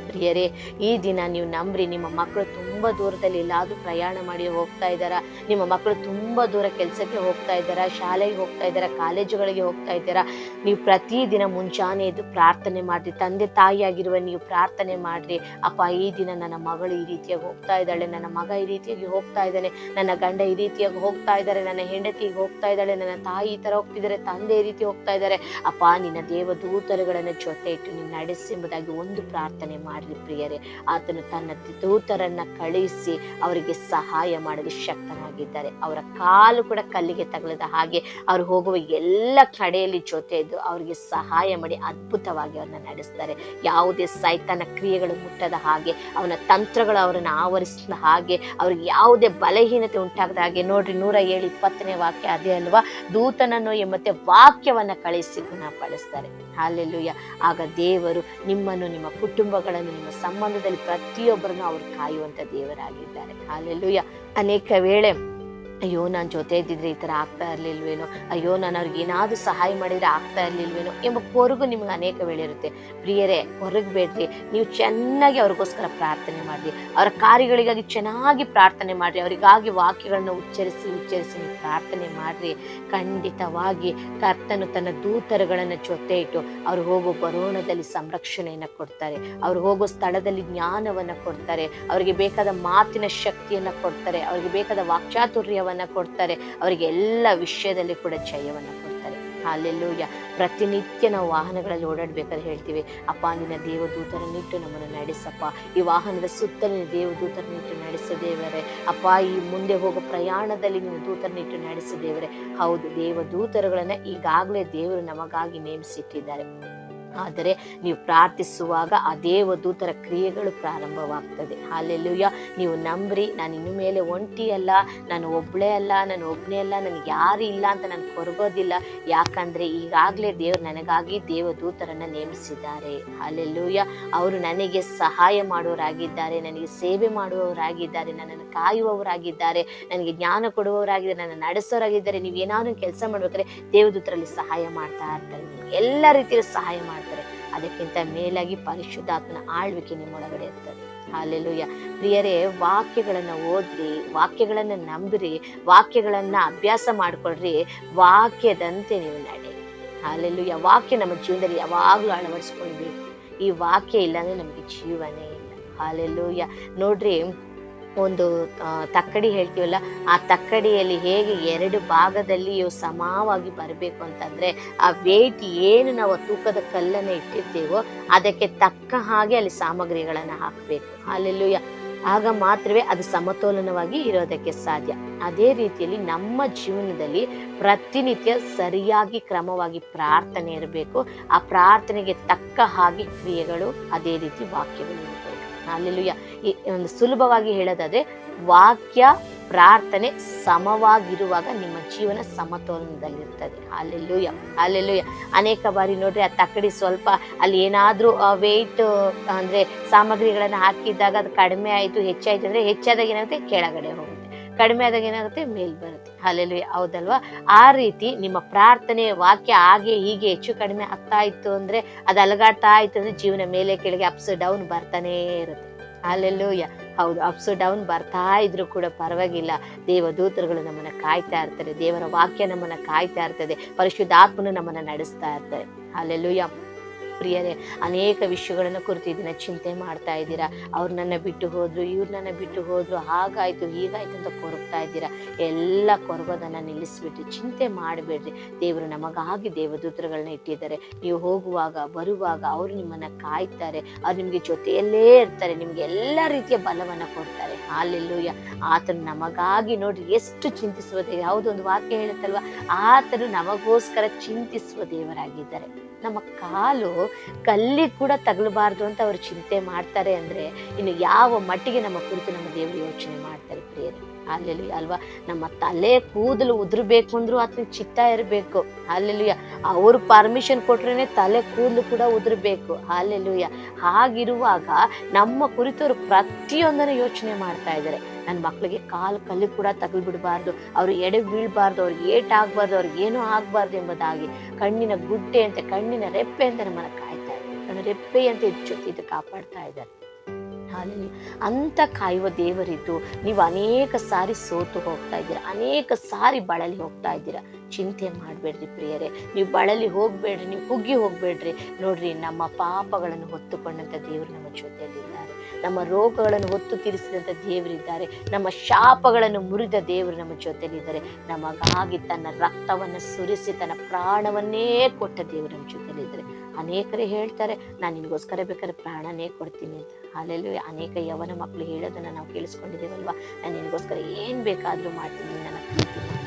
ಪ್ರಿಯರೇ, ಈ ದಿನ ನೀವು ನಂಬ್ರಿ. ನಿಮ್ಮ ಮಕ್ಕಳು ತುಂಬಾ ದೂರದಲ್ಲಿ ಎಲ್ಲಾದ್ರೂ ಪ್ರಯಾಣ ಮಾಡಿ ಹೋಗ್ತಾ ಇದ್ದಾರಾ, ನಿಮ್ಮ ಮಕ್ಕಳು ತುಂಬಾ ದೂರ ಕೆಲಸಕ್ಕೆ ಹೋಗ್ತಾ ಇದ್ದಾರಾ, ಶಾಲೆಗೆ ಹೋಗ್ತಾ ಇದ್ದಾರಾ, ಕಾಲೇಜುಗಳಿಗೆ ಹೋಗ್ತಾ ಇದ್ದಾರಾ, ನೀವು ಪ್ರತಿದಿನ ಮುಂಚಾನೆ ಎದ್ದು ಪ್ರಾರ್ಥನೆ ಮಾಡ್ರಿ. ತಂದೆ ತಾಯಿಯಾಗಿರುವ ನೀವು ಪ್ರಾರ್ಥನೆ ಮಾಡ್ರಿ. ಅಪ್ಪ, ಈ ದಿನ ನನ್ನ ಮಗಳು ಈ ರೀತಿಯಾಗಿ ಹೋಗ್ತಾ ಇದ್ದಾಳೆ, ನನ್ನ ಮಗ ಈ ರೀತಿಯಾಗಿ ಹೋಗ್ತಾ ಇದ್ದಾನೆ, ನನ್ನ ಗಂಡ ಈ ರೀತಿಯಾಗಿ ಹೋಗ್ತಾ ಇದ್ದಾರೆ, ನನ್ನ ಹೆಂಡತಿ ಹೋಗ್ತಾ ಇದ್ದಾಳೆ, ನನ್ನ ತಾಯಿ ಈ ತರ ಹೋಗ್ತಿದ್ದಾರೆ, ತಂದೆ ಈ ರೀತಿ ಹೋಗ್ತಾ ಇದ್ದಾರೆ. ಅಪ್ಪ, ನಿನ್ನ ದೇವದೂತರುಗಳನ್ನ ಜೊತೆ ಇಟ್ಟು ನೀನು ನಡೆಸಿ ಎಂಬುದಾಗಿ ಒಂದು ಪ್ರಾರ್ಥನೆ ಮಾಡಿ. ಮಾಡ್ರಿ ಪ್ರಿಯರೇ. ಆತನು ತನ್ನ ದೂತರನ್ನ ಕಳುಹಿಸಿ ಅವರಿಗೆ ಸಹಾಯ ಮಾಡಲು ಶಕ್ತನಾಗಿದ್ದಾರೆ. ಅವರ ಕಾಲು ಕೂಡ ಕಲ್ಲಿಗೆ ತಗಲದ ಹಾಗೆ ಅವ್ರು ಹೋಗುವ ಎಲ್ಲ ಕಡೆಯಲ್ಲಿ ಜೊತೆ ಇದ್ದು ಅವರಿಗೆ ಸಹಾಯ ಮಾಡಿ ಅದ್ಭುತವಾಗಿ ಅವ್ರನ್ನ ನಡೆಸ್ತಾರೆ. ಯಾವುದೇ ಸೈತಾನ ಕ್ರಿಯೆಗಳು ಮುಟ್ಟದ ಹಾಗೆ, ಅವನ ತಂತ್ರಗಳು ಅವರನ್ನು ಆವರಿಸಿದ ಹಾಗೆ, ಅವ್ರಿಗೆ ಯಾವುದೇ ಬಲಹೀನತೆ ಉಂಟಾಗದ ಹಾಗೆ. ನೋಡ್ರಿ 107:20 ವಾಕ್ಯ ಅದೇ ಅಲ್ವಾ, ದೂತನನ್ನು ಮತ್ತೆ ವಾಕ್ಯವನ್ನ ಕಳಿಸಿ ಗುಣಪಡಿಸ್ತಾರೆ. ಹಾಲೆಲೂಯ. ಆಗ ದೇವರು ನಿಮ್ಮನ್ನು, ನಿಮ್ಮ ಕುಟುಂಬಗಳನ್ನು, ನಿಮ್ಮ ಸಂಬಂಧದಲ್ಲಿ ಪ್ರತಿಯೊಬ್ಬರನ್ನು ಅವರು ಕಾಯುವಂತ ದೇವರಾಗಿದ್ದಾರೆ. ಹಾಲೆಲೂಯ. ಅನೇಕ ವೇಳೆ ಅಯ್ಯೋ ನಾನು ಜೊತೆ ಇದ್ದಿದ್ರೆ ಈ ಥರ ಆಗ್ತಾ ಇರಲಿಲ್ವೇನೋ, ಅಯ್ಯೋ ನಾನು ಅವ್ರಿಗೆ ಏನಾದರೂ ಸಹಾಯ ಮಾಡಿದರೆ ಆಗ್ತಾ ಇರಲಿಲ್ವೇನೋ ಎಂಬ ಕೊರಗು ನಿಮ್ಗೆ ಅನೇಕ ವೇಳೆ ಇರುತ್ತೆ. ಪ್ರಿಯರೇ, ಕೊರಗಬೇಡ್ರಿ. ನೀವು ಚೆನ್ನಾಗಿ ಅವ್ರಿಗೋಸ್ಕರ ಪ್ರಾರ್ಥನೆ ಮಾಡಿರಿ, ಅವರ ಕಾರ್ಯಗಳಿಗಾಗಿ ಚೆನ್ನಾಗಿ ಪ್ರಾರ್ಥನೆ ಮಾಡಿರಿ, ಅವರಿಗಾಗಿ ವಾಕ್ಯಗಳನ್ನ ಉಚ್ಚರಿಸಿ ನೀವು ಪ್ರಾರ್ಥನೆ ಮಾಡಿರಿ. ಖಂಡಿತವಾಗಿ ಕರ್ತನು ತನ್ನ ದೂತರುಗಳನ್ನು ಜೊತೆ ಇಟ್ಟು ಅವ್ರು ಹೋಗೋ ಬರೋಣದಲ್ಲಿ ಸಂರಕ್ಷಣೆಯನ್ನು ಕೊಡ್ತಾರೆ, ಅವ್ರು ಹೋಗೋ ಸ್ಥಳದಲ್ಲಿ ಜ್ಞಾನವನ್ನು ಕೊಡ್ತಾರೆ, ಅವರಿಗೆ ಬೇಕಾದ ಮಾತಿನ ಶಕ್ತಿಯನ್ನು ಕೊಡ್ತಾರೆ, ಅವರಿಗೆ ಬೇಕಾದ ವಾಕ್ಚಾತುರ್ಯವನ್ನು ಕೊಡ್ತಾರೆ, ಅವರಿಗೆ ಎಲ್ಲ ವಿಷಯದಲ್ಲಿ ಕೂಡ ಜಯವನ್ನು ಕೊಡ್ತಾರೆ. ಹಾಲೆಲೂಯ. ಪ್ರತಿನಿತ್ಯ ನಾವು ವಾಹನಗಳಲ್ಲಿ ಓಡಾಡ್ಬೇಕಾದ್ರೆ ಹೇಳ್ತೀವಿ, ಅಪ್ಪ ನಿನ್ನ ದೇವದೂತರನ್ನಿಟ್ಟು ನಮ್ಮನ್ನು ನಡೆಸಪ್ಪ, ಈ ವಾಹನದ ಸುತ್ತಲಿನ ದೇವದೂತರನ್ನಿಟ್ಟು ನಡೆಸದೇವರೇ, ಅಪ್ಪ ಈ ಮುಂದೆ ಹೋಗೋ ಪ್ರಯಾಣದಲ್ಲಿ ನಿನ್ನ ದೂತರನ್ನಿಟ್ಟು ನಡೆಸದೇವರೇ. ಹೌದು, ದೇವದೂತರುಗಳನ್ನ ಈಗಾಗಲೇ ದೇವರು ನಮಗಾಗಿ ನೇಮಿಸಿಟ್ಟಿದ್ದಾರೆ. ಆದರೆ ನೀವು ಪ್ರಾರ್ಥಿಸುವಾಗ ಆ ದೇವದೂತರ ಕ್ರಿಯೆಗಳು ಪ್ರಾರಂಭವಾಗ್ತದೆ. ಹಾಲೆಲೂಯ. ನೀವು ನಂಬ್ರಿ, ನಾನು ಇನ್ನು ಮೇಲೆ ಒಂಟಿ ಅಲ್ಲ, ನಾನು ಒಬ್ಬಳೇ ಅಲ್ಲ, ನಾನು ಒಬ್ಬನೇ ಅಲ್ಲ, ನನಗೆ ಯಾರು ಇಲ್ಲ ಅಂತ ನಾನು ಕೊರಗೋದಿಲ್ಲ. ಯಾಕಂದ್ರೆ ಈಗಾಗಲೇ ದೇವರು ನನಗಾಗಿ ದೇವದೂತರನ್ನ ನೇಮಿಸಿದ್ದಾರೆ. ಹಾಲೆಲೂಯ. ಅವರು ನನಗೆ ಸಹಾಯ ಮಾಡುವವರಾಗಿದ್ದಾರೆ, ನನಗೆ ಸೇವೆ ಮಾಡುವವರಾಗಿದ್ದಾರೆ, ನನ್ನನ್ನು ಕಾಯುವವರಾಗಿದ್ದಾರೆ, ನನಗೆ ಜ್ಞಾನ ಕೊಡುವವರಾಗಿದ್ದಾರೆ, ನನ್ನ ನಡೆಸೋರಾಗಿದ್ದಾರೆ. ನೀವು ಏನಾದ್ರು ಕೆಲಸ ಮಾಡ್ಬೇಕಾದ್ರೆ ದೇವದೂತರಲ್ಲಿ ಸಹಾಯ ಮಾಡ್ತಾ ಇರ್ತಾರೆ, ಎಲ್ಲ ರೀತಿಯ ಸಹಾಯ ಮಾಡ್ತಾರೆ. ಅದಕ್ಕಿಂತ ಮೇಲಾಗಿ ಪರಿಶುದ್ಧಾತ್ಮನ ಆಳ್ವಿಕೆ ನಿಮ್ಮೊಳಗಡೆ ಇರ್ತದೆ. ಹಾಲೆಲೂಯ. ಪ್ರಿಯರೇ, ವಾಕ್ಯಗಳನ್ನ ಓದ್ರಿ, ವಾಕ್ಯಗಳನ್ನ ನಂಬ್ರಿ, ವಾಕ್ಯಗಳನ್ನ ಅಭ್ಯಾಸ ಮಾಡ್ಕೊಳ್ರಿ, ವಾಕ್ಯದಂತೆ ನೀವು ನಡೆ. ಹಾಲೆಲೂಯ. ವಾಕ್ಯ ನಮ್ಮ ಜೀವನದಲ್ಲಿ ಯಾವಾಗ್ಲೂ ಅಳವಡಿಸ್ಕೊಳ್ಬೇಕು. ಈ ವಾಕ್ಯ ಇಲ್ಲಾಂದ್ರೆ ನಮ್ಗೆ ಜೀವನೇ ಇಲ್ಲ. ಹಾಲೆಲೂಯ. ನೋಡ್ರಿ, ಒಂದು ತಕ್ಕಡಿ ಹೇಳ್ತೀವಲ್ಲ, ಆ ತಕ್ಕಡಿಯಲ್ಲಿ ಹೇಗೆ 2 ಭಾಗದಲ್ಲಿ ಸಮವಾಗಿ ಬರಬೇಕು ಅಂತಂದ್ರೆ, ಆ ವೇಟ್ ಏನು ನಾವು ತೂಕದ ಕಲ್ಲನ್ನು ಇಟ್ಟಿರ್ತೇವೋ ಅದಕ್ಕೆ ತಕ್ಕ ಹಾಗೆ ಅಲ್ಲಿ ಸಾಮಗ್ರಿಗಳನ್ನ ಹಾಕಬೇಕು. ಹಾಲೆಲೂಯ. ಆಗ ಮಾತ್ರವೇ ಅದು ಸಮತೋಲನವಾಗಿ ಇರೋದಕ್ಕೆ ಸಾಧ್ಯ. ಅದೇ ರೀತಿಯಲ್ಲಿ ನಮ್ಮ ಜೀವನದಲ್ಲಿ ಪ್ರತಿನಿತ್ಯ ಸರಿಯಾಗಿ ಕ್ರಮವಾಗಿ ಪ್ರಾರ್ಥನೆ ಇರಬೇಕು. ಆ ಪ್ರಾರ್ಥನೆಗೆ ತಕ್ಕ ಹಾಗೆ ಕ್ರಿಯೆಗಳು, ಅದೇ ರೀತಿ ವಾಕ್ಯಗಳು ಇರಬೇಕು. ಹಾಲೆಲೂಯ. ಈ ಒಂದು ಸುಲಭವಾಗಿ ಹೇಳೋದಾದ್ರೆ, ವಾಕ್ಯ ಪ್ರಾರ್ಥನೆ ಸಮವಾಗಿರುವಾಗ ನಿಮ್ಮ ಜೀವನ ಸಮತೋಲನದಲ್ಲಿರ್ತದೆ. ಹಾಲೆಲೂಯ. ಹಾಲೆಲೂಯ. ಅನೇಕ ಬಾರಿ ನೋಡ್ರಿ, ಆ ತಕ್ಕಡಿ ಸ್ವಲ್ಪ ಅಲ್ಲಿ ಏನಾದ್ರೂ ವೇಟ್ ಅಂದ್ರೆ ಸಾಮಗ್ರಿಗಳನ್ನ ಹಾಕಿದ್ದಾಗ ಅದು ಕಡಿಮೆ ಆಯ್ತು, ಹೆಚ್ಚಾಯ್ತು ಅಂದ್ರೆ, ಹೆಚ್ಚಾದಾಗ ಏನಾಗುತ್ತೆ, ಕೆಳಗಡೆ ಹೋಗುತ್ತೆ, ಕಡಿಮೆ ಆದಾಗ ಏನಾಗುತ್ತೆ, ಮೇಲ್ ಬರುತ್ತೆ. ಹಾಲೆಲೂಯ. ಹೌದಲ್ವಾ? ಆ ರೀತಿ ನಿಮ್ಮ ಪ್ರಾರ್ಥನೆ ವಾಕ್ಯ ಹಾಗೆ ಹೀಗೆ ಹೆಚ್ಚು ಕಡಿಮೆ ಆಗ್ತಾ ಇತ್ತು ಅಂದ್ರೆ, ಅದು ಅಲಗಾಡ್ತಾ ಇತ್ತು ಅಂದ್ರೆ, ಜೀವನ ಮೇಲೆ ಕೆಳಗೆ ಅಪ್ಸ್ ಡೌನ್ ಬರ್ತಾನೇ ಇರುತ್ತೆ. ಹಾಲೆಲೂಯ. ಹೌದು, ಅಪ್ಸ್ ಡೌನ್ ಬರ್ತಾ ಇದ್ರು ಕೂಡ ಪರವಾಗಿಲ್ಲ, ದೇವದೂತರುಗಳು ನಮ್ಮನ್ನ ಕಾಯ್ತಾ ಇರ್ತಾರೆ, ದೇವರ ವಾಕ್ಯ ನಮ್ಮನ್ನ ಕಾಯ್ತಾ ಇರ್ತದೆ, ಪರಿಶುದ್ಧಾತ್ಮನು ನಮ್ಮನ್ನ ನಡೆಸ್ತಾ ಇರ್ತಾರೆ. ಹಾಲೆಲೂಯ. ಪ್ರಿಯರೇ, ಅನೇಕ ವಿಷಯಗಳನ್ನು ಕುರಿತು ಇದನ್ನ ಚಿಂತೆ ಮಾಡ್ತಾ ಇದ್ದೀರಾ. ಅವ್ರು ನನ್ನ ಬಿಟ್ಟು ಹೋದ್ರು, ಇವ್ರು ನನ್ನ ಬಿಟ್ಟು ಹೋದ್ರು, ಹಾಗಾಯ್ತು ಹೀಗಾಯ್ತು ಅಂತ ಕೊರಗ್ತಾ ಇದ್ದೀರಾ. ಎಲ್ಲ ಕೊರಗೋದನ್ನ ನಿಲ್ಲಿಸ್ಬಿಟ್ರಿ, ಚಿಂತೆ ಮಾಡಬೇಡ್ರಿ. ದೇವರು ನಮಗಾಗಿ ದೇವದೂತರುಗಳನ್ನ ಇಟ್ಟಿದ್ದಾರೆ. ನೀವು ಹೋಗುವಾಗ ಬರುವಾಗ ಅವರು ನಿಮ್ಮನ್ನ ಕಾಯ್ತಾರೆ, ಅವ್ರು ನಿಮ್ಗೆ ಜೊತೆಯಲ್ಲೇ ಇರ್ತಾರೆ, ನಿಮ್ಗೆ ಎಲ್ಲ ರೀತಿಯ ಬಲವನ್ನ ಕೊಡ್ತಾರೆ. ಹಾಲೆಲೂಯ. ಆತನು ನಮಗಾಗಿ ನೋಡ್ರಿ ಎಷ್ಟು ಚಿಂತಿಸುವ ದೇವ. ಯಾವುದೊಂದು ವಾಕ್ಯ ಹೇಳುತ್ತಲ್ವಾ, ಆತನು ನಮಗೋಸ್ಕರ ಚಿಂತಿಸುವ ದೇವರಾಗಿದ್ದಾರೆ. ನಮ್ಮ ಕಾಲು ಕಲ್ಲಿ ಕೂಡ ತಗಲಬಾರ್ದು ಅಂತ ಅವರು ಚಿಂತೆ ಮಾಡ್ತಾರೆ ಅಂದ್ರೆ, ಇನ್ನು ಯಾವ ಮಟ್ಟಿಗೆ ನಮ್ಮ ಕುರಿತು ನಮ್ಮ ದೇವರು ಯೋಚನೆ ಮಾಡ್ತಾರೆ ಪ್ರಿಯರೇ. ಹಾಲೆಲೂಯ ಅಲ್ವಾ? ನಮ್ಮ ತಲೆ ಕೂದಲು ಉದುರ್ಬೇಕು ಅಂದ್ರೂ ಆತನ ಚಿತ್ತ ಇರಬೇಕು. ಹಾಲೆಲೂಯ. ಅವರು ಪರ್ಮಿಷನ್ ಕೊಟ್ರೇನೆ ತಲೆ ಕೂದಲು ಕೂಡ ಉದುರ್ಬೇಕು. ಹಾಲೆಲೂಯ. ಹಾಗಿರುವಾಗ ನಮ್ಮ ಕುರಿತವರು ಪ್ರತಿಯೊಂದನ್ನು ಯೋಚನೆ ಮಾಡ್ತಾ ಇದ್ದಾರೆ. ನನ್ನ ಮಕ್ಕಳಿಗೆ ಕಲ್ಲು ಕೂಡ ತಗಲ್ ಬಿಡಬಾರ್ದು, ಅವ್ರು ಎಡೆ ಬೀಳ್ಬಾರ್ದು, ಅವ್ರಿಗೆ ಏಟ್ ಆಗ್ಬಾರ್ದು, ಅವ್ರಿಗೆ ಏನೂ ಆಗ್ಬಾರ್ದು ಎಂಬುದಾಗಿ ಕಣ್ಣಿನ ಗುಡ್ಡೆ ಅಂತ, ಕಣ್ಣಿನ ರೆಪ್ಪೆ ಅಂತ ನಮ್ಮನ್ನ ಕಾಯ್ತಾ ಇದ್ದಾರೆ. ಕಣ್ಣ ರೆಪ್ಪೆ ಅಂತ ಇದು ಕಾಪಾಡ್ತಾ ಇದ್ದಾರೆ. ಹಾಲೆಲೂಯ. ಅಂತ ಕಾಯುವ ದೇವರಿದ್ದು ನೀವು ಅನೇಕ ಸಾರಿ ಸೋತು ಹೋಗ್ತಾ ಇದ್ದೀರಾ, ಅನೇಕ ಸಾರಿ ಬಳಲಿ ಹೋಗ್ತಾ ಇದ್ದೀರಾ. ಚಿಂತೆ ಮಾಡಬೇಡ್ರಿ ಪ್ರಿಯರೇ, ನೀವು ಬಳಲಿ ಹೋಗ್ಬೇಡ್ರಿ, ನೀವು ಕುಗ್ಗಿ ಹೋಗ್ಬೇಡ್ರಿ. ನೋಡ್ರಿ, ನಮ್ಮ ಪಾಪಗಳನ್ನು ಹೊತ್ತುಕೊಂಡಂತ ದೇವರು ನಮ್ಮ ಜೊತೆಯಲ್ಲಿದ್ದಾರೆ, ನಮ್ಮ ರೋಗಗಳನ್ನು ಹೊತ್ತು ತೀರಿಸಿದಂಥ ದೇವರಿದ್ದಾರೆ, ನಮ್ಮ ಶಾಪಗಳನ್ನು ಮುರಿದ ದೇವರು ನಮ್ಮ ಜೊತೆಯಲ್ಲಿದ್ದಾರೆ. ನಮಗಾಗಿ ತನ್ನ ರಕ್ತವನ್ನು ಸುರಿಸಿ ತನ್ನ ಪ್ರಾಣವನ್ನೇ ಕೊಟ್ಟ ದೇವರು ನಮ್ಮ ಜೊತೆಯಲ್ಲಿದ್ದಾರೆ. ಅನೇಕರೇ ಹೇಳ್ತಾರೆ, ನಾನು ನಿನಗೋಸ್ಕರ ಬೇಕಾದ್ರೆ ಪ್ರಾಣನೇ ಕೊಡ್ತೀನಿ ಅಂತ. ಅಲ್ಲೆಲ್ಲೂ ಅನೇಕ ಯವನ ಮಕ್ಕಳು ಹೇಳೋದನ್ನು ನಾವು ಕೇಳಿಸ್ಕೊಂಡಿದ್ದೇವಲ್ವಾ, ನಾನು ನಿನಗೋಸ್ಕರ ಏನು ಬೇಕಾದರೂ ಮಾಡ್ತೀನಿ, ನನ್ನ ಪ್ರೀತಿ ಮಾಡ್ತೀನಿ.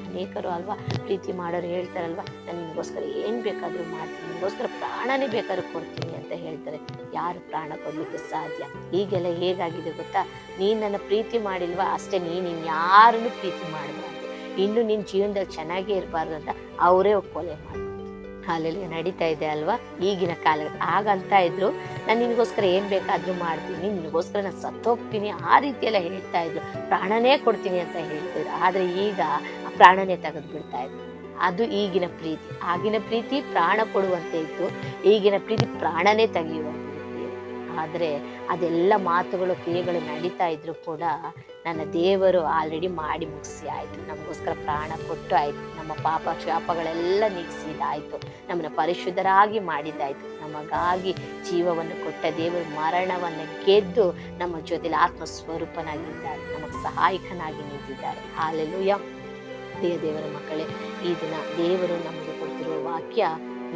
ಅನೇಕರು ಅಲ್ವಾ ಪ್ರೀತಿ ಮಾಡೋರು ಹೇಳ್ತಾರಲ್ವ, ನಾನು ನಿನಗೋಸ್ಕರ ಏನು ಬೇಕಾದರೂ ಮಾಡ್ತೀನಿ, ನಿನಗೋಸ್ಕರ ಪ್ರಾಣನೇ ಬೇಕಾದ್ರೂ ಕೊಡ್ತೀನಿ ಅಂತ ಹೇಳ್ತಾರೆ. ಯಾರು ಪ್ರಾಣ ಕೊಡಲಿಕ್ಕೆ ಸಾಧ್ಯ? ಈಗೆಲ್ಲ ಹೇಗಾಗಿದೆ ಗೊತ್ತಾ, ನೀನು ನನ್ನ ಪ್ರೀತಿ ಮಾಡಿಲ್ವಾ ಅಷ್ಟೇ, ನೀನು ಇನ್ಯಾರನ್ನು ಪ್ರೀತಿ ಮಾಡಬಾರ್ದು, ಇನ್ನು ನಿನ್ನ ಜೀವನದಲ್ಲಿ ಚೆನ್ನಾಗೇ ಇರಬಾರ್ದು ಅಂತ ಅವರೇ ಕೊಲೆ ಮಾಡಿ ಅಲ್ಲೆಲ್ಲ ನಡೀತಾ ಇದೆ ಅಲ್ವಾ ಈಗಿನ ಕಾಲ. ಆಗಂತ ಇದ್ರು, ನಾನು ನಿನಗೋಸ್ಕರ ಏನು ಬೇಕಾದರೂ ಮಾಡ್ತೀನಿ, ನಿನಗೋಸ್ಕರ ನಾನು ಸತ್ತೋಗ್ತೀನಿ, ಆ ರೀತಿಯೆಲ್ಲ ಹೇಳ್ತಾ ಇದ್ರು, ಪ್ರಾಣನೇ ಕೊಡ್ತೀನಿ ಅಂತ ಹೇಳ್ತಿದ್ರು. ಆದರೆ ಈಗ ಆ ಪ್ರಾಣನೇ ತೆಗೆದು ಬಿಡ್ತಾ ಇದ್ರು. ಅದು ಈಗಿನ ಪ್ರೀತಿ. ಆಗಿನ ಪ್ರೀತಿ ಪ್ರಾಣ ಕೊಡುವಂತೆ ಇತ್ತು, ಈಗಿನ ಪ್ರೀತಿ ಪ್ರಾಣನೇ ತೆಗೆಯುವಂತೆ. ಆದರೆ ಅದೆಲ್ಲ ಮಾತುಗಳು ಕ್ರಿಯೆಗಳು ನಡೀತಾ ಇದ್ರು ಕೂಡ ನನ್ನ ದೇವರು ಆಲ್ರೆಡಿ ಮಾಡಿ ಮುಗಿಸಿ ಆಯಿತು, ನಮಗೋಸ್ಕರ ಪ್ರಾಣ ಕೊಟ್ಟು ಆಯಿತು, ನಮ್ಮ ಪಾಪ ಶಾಪಗಳೆಲ್ಲ ನೀಗಿಸಿದಾಯಿತು, ನಮ್ಮನ್ನು ಪರಿಶುದ್ಧರಾಗಿ ಮಾಡಿದ್ದಾಯಿತು. ನಮಗಾಗಿ ಜೀವವನ್ನು ಕೊಟ್ಟ ದೇವರು ಮರಣವನ್ನು ಗೆದ್ದು ನಮ್ಮ ಜೊತೆಲಿ ಆತ್ಮಸ್ವರೂಪನಾಗಿದ್ದಾರೆ, ನಮಗೆ ಸಹಾಯಕನಾಗಿ ನಿಂತಿದ್ದಾರೆ. ಹಾಲೆಲೂಯ. ದೇವರ ಮಕ್ಕಳೇ, ಈ ದಿನ ದೇವರು ನಮಗೆ ಕೊಡ್ತಿರುವ ವಾಕ್ಯ,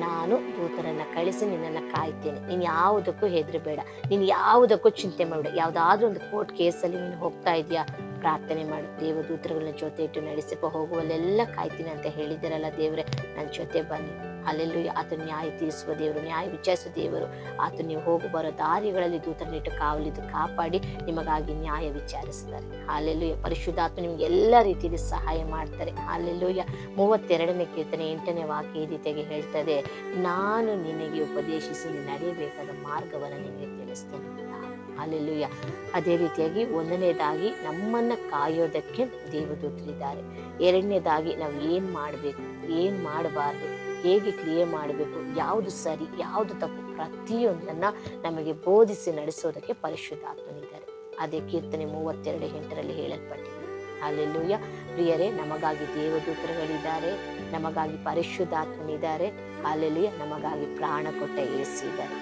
ನಾನು ದೂತರನ್ನು ಕಳಿಸಿ ನಿನ್ನನ್ನು ಕಾಯ್ತೇನೆ, ನೀನು ಯಾವುದಕ್ಕೂ ಹೆದರಬೇಡ, ನೀನು ಯಾವುದಕ್ಕೂ ಚಿಂತೆ ಮಾಡಬೇಡ. ಯಾವುದಾದ್ರೂ ಒಂದು ಕೋರ್ಟ್ ಕೇಸಲ್ಲಿ ನೀನು ಹೋಗ್ತಾ ಇದೆಯಾ, ಪ್ರಾರ್ಥನೆ ಮಾಡು, ದೇವದೂತರುಗಳನ್ನ ಜೊತೆ ಇಟ್ಟು ನಡೆಸಪ್ಪ, ಹೋಗುವಲ್ಲೆಲ್ಲ ಕಾಯ್ತೀನಿ ಅಂತ ಹೇಳಿದಾರಲ್ಲ ದೇವರೇ, ನನ್ನ ಜೊತೆ ಬನ್ನಿ. ಅಲ್ಲೆಲ್ಲೂ ಆತನ ನ್ಯಾಯ ತೀರಿಸುವ ದೇವರು, ನ್ಯಾಯ ವಿಚಾರಿಸುವ ದೇವರು. ಆತ ನೀವು ಹೋಗು ಬರೋ ದಾರಿಗಳಲ್ಲಿ ದೂತರನ್ನಿಟ್ಟು ಕಾವಲಿದ್ದು ಕಾಪಾಡಿ ನಿಮಗಾಗಿ ನ್ಯಾಯ ವಿಚಾರಿಸ್ತಾರೆ. ಅಲ್ಲೆಲ್ಲೂ ಪರಿಶುದ್ಧಾತ್ಮ ನಿಮ್ಗೆ ಎಲ್ಲ ರೀತಿಯಲ್ಲಿ ಸಹಾಯ ಮಾಡ್ತಾರೆ. ಅಲ್ಲೆಲ್ಲೂಯ. 32ನೇ ಕೀರ್ತನೆ 8ನೇ ವಾಕ್ಯ ಈ ರೀತಿಯಾಗಿ ಹೇಳ್ತದೆ, ನಾನು ನಿನಗೆ ಉಪದೇಶಿಸಿ ನೀನು ನಡೆಯಬೇಕಾದ ಮಾರ್ಗವನ್ನು ನಿನಗೆ ತಿಳಿಸ್ತೇನೆ. ಅಲ್ಲೆಲ್ಲೂಯ. ಅದೇ ರೀತಿಯಾಗಿ 1ನೇದಾಗಿ ನಮ್ಮನ್ನ ಕಾಯೋದಕ್ಕೆ ದೇವದೂತರಿದ್ದಾರೆ. 2ನೇದಾಗಿ ನಾವು ಏನು ಮಾಡಬೇಕು, ಏನು ಮಾಡಬಾರ್ದು, ಹೇಗೆ ಕ್ರಿಯೆ ಮಾಡಬೇಕು, ಯಾವುದು ಸರಿ ಯಾವುದು ತಪ್ಪು, ಪ್ರತಿಯೊಂದನ್ನ ನಮಗೆ ಬೋಧಿಸಿ ನಡೆಸೋದಕ್ಕೆ ಪರಿಶುದ್ಧಾತ್ಮನಿದ್ದಾರೆ. ಅದೇ ಕೀರ್ತನೆ 32:8 ಹೇಳಲ್ಪಟ್ಟಿದೆ. ಅಲ್ಲೆಲ್ಲೂಯ. ಪ್ರಿಯರೇ, ನಮಗಾಗಿ ದೇವದೂತರುಗಳಿದ್ದಾರೆ, ನಮಗಾಗಿ ಪರಿಶುದ್ಧಾತ್ಮನಿದ್ದಾರೆ. ಅಲ್ಲೆಲ್ಲೂಯ. ನಮಗಾಗಿ ಪ್ರಾಣ ಕೊಟ್ಟ ಯೇಸು ಇದ್ದಾರೆ.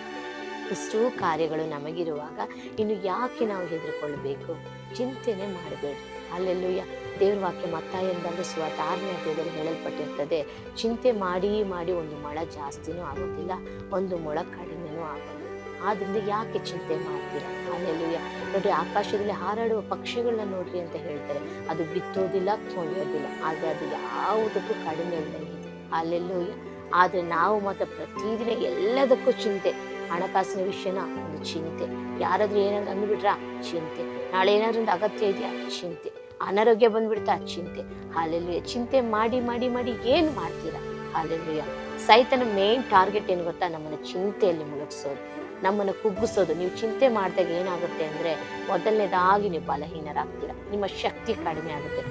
ಇಷ್ಟೂ ಕಾರ್ಯಗಳು ನಮಗಿರುವಾಗ ಇನ್ನು ಯಾಕೆ ನಾವು ಹೆದರ್ಕೊಳ್ಬೇಕು? ಚಿಂತೆನೆ ಮಾಡಬೇಡಿ. ಅಲ್ಲೆಲ್ಲೂಯ. ದೇವ್ರ ವಾಕ್ಯ ಮತ್ತಾಯ ಎಂದಾಗ 6ನೇ ಅಧ್ಯಾಯದಲ್ಲಿ ಹೇಳಲ್ಪಟ್ಟಿರ್ತದೆ, ಚಿಂತೆ ಮಾಡಿ ಮಾಡಿ ಒಂದು ಮೊಳ ಜಾಸ್ತಿನೂ ಆಗೋದಿಲ್ಲ, ಒಂದು ಮೊಳ ಕಡಿಮೆನೂ ಆಗೋದಿಲ್ಲ. ಆದ್ರಿಂದ ಯಾಕೆ ಚಿಂತೆ ಮಾಡ್ತೀರಾ? ಅಲ್ಲೆಲ್ಲೂಯ. ನೋಡ್ರಿ, ಆಕಾಶದಲ್ಲಿ ಹಾರಾಡುವ ಪಕ್ಷಿಗಳನ್ನ ನೋಡ್ರಿ ಅಂತ ಹೇಳ್ತಾರೆ, ಅದು ಬಿತ್ತೋದಿಲ್ಲ, ಕೊಯ್ಯೋದಿಲ್ಲ, ಆದ್ರೆ ಅದು ಯಾವುದಕ್ಕೂ ಕಡಿಮೆ ಇದ್ದಂಗೆ ಇದೆ. ಅಲ್ಲೆಲ್ಲೂಯ. ಆದ್ರೆ ನಾವು ಮಾತ್ರ ಪ್ರತಿದಿನ ಎಲ್ಲದಕ್ಕೂ ಚಿಂತೆ. ಹಣಕಾಸಿನ ವಿಷಯನ ಒಂದು ಚಿಂತೆ, ಯಾರಾದ್ರೂ ಏನಾದ್ರು ಅಂದ್ಬಿಟ್ರ ಚಿಂತೆ, ನಾಳೆ ಏನಾದ್ರೂ ಒಂದು ಅಗತ್ಯ ಇದೆಯಾ ಚಿಂತೆ, ಅನಾರೋಗ್ಯ ಬಂದ್ಬಿಡ್ತಾ ಚಿಂತೆ. ಹಾಲೆಲ್ಲೂಯ. ಚಿಂತೆ ಮಾಡಿ ಮಾಡಿ ಮಾಡಿ ಏನ್ ಮಾಡ್ತೀರಾ? ಹಾಲೆಲ್ಲೂಯ. ಸೈತನ ಮೇನ್ ಟಾರ್ಗೆಟ್ ಏನು ಗೊತ್ತಾ? ನಮ್ಮನ್ನ ಚಿಂತೆಯಲ್ಲಿ ಮುಳುಗಿಸೋದು, ನಮ್ಮನ್ನು ಕುಗ್ಗಿಸೋದು. ನೀವು ಚಿಂತೆ ಮಾಡಿದಾಗ ಏನಾಗುತ್ತೆ ಅಂದ್ರೆ, ಮೊದಲನೇದಾಗಿ ನೀವು ಬಲಹೀನರಾಗ್ತೀರಾ, ನಿಮ್ಮ ಶಕ್ತಿ ಕಡಿಮೆ ಆಗುತ್ತೆ,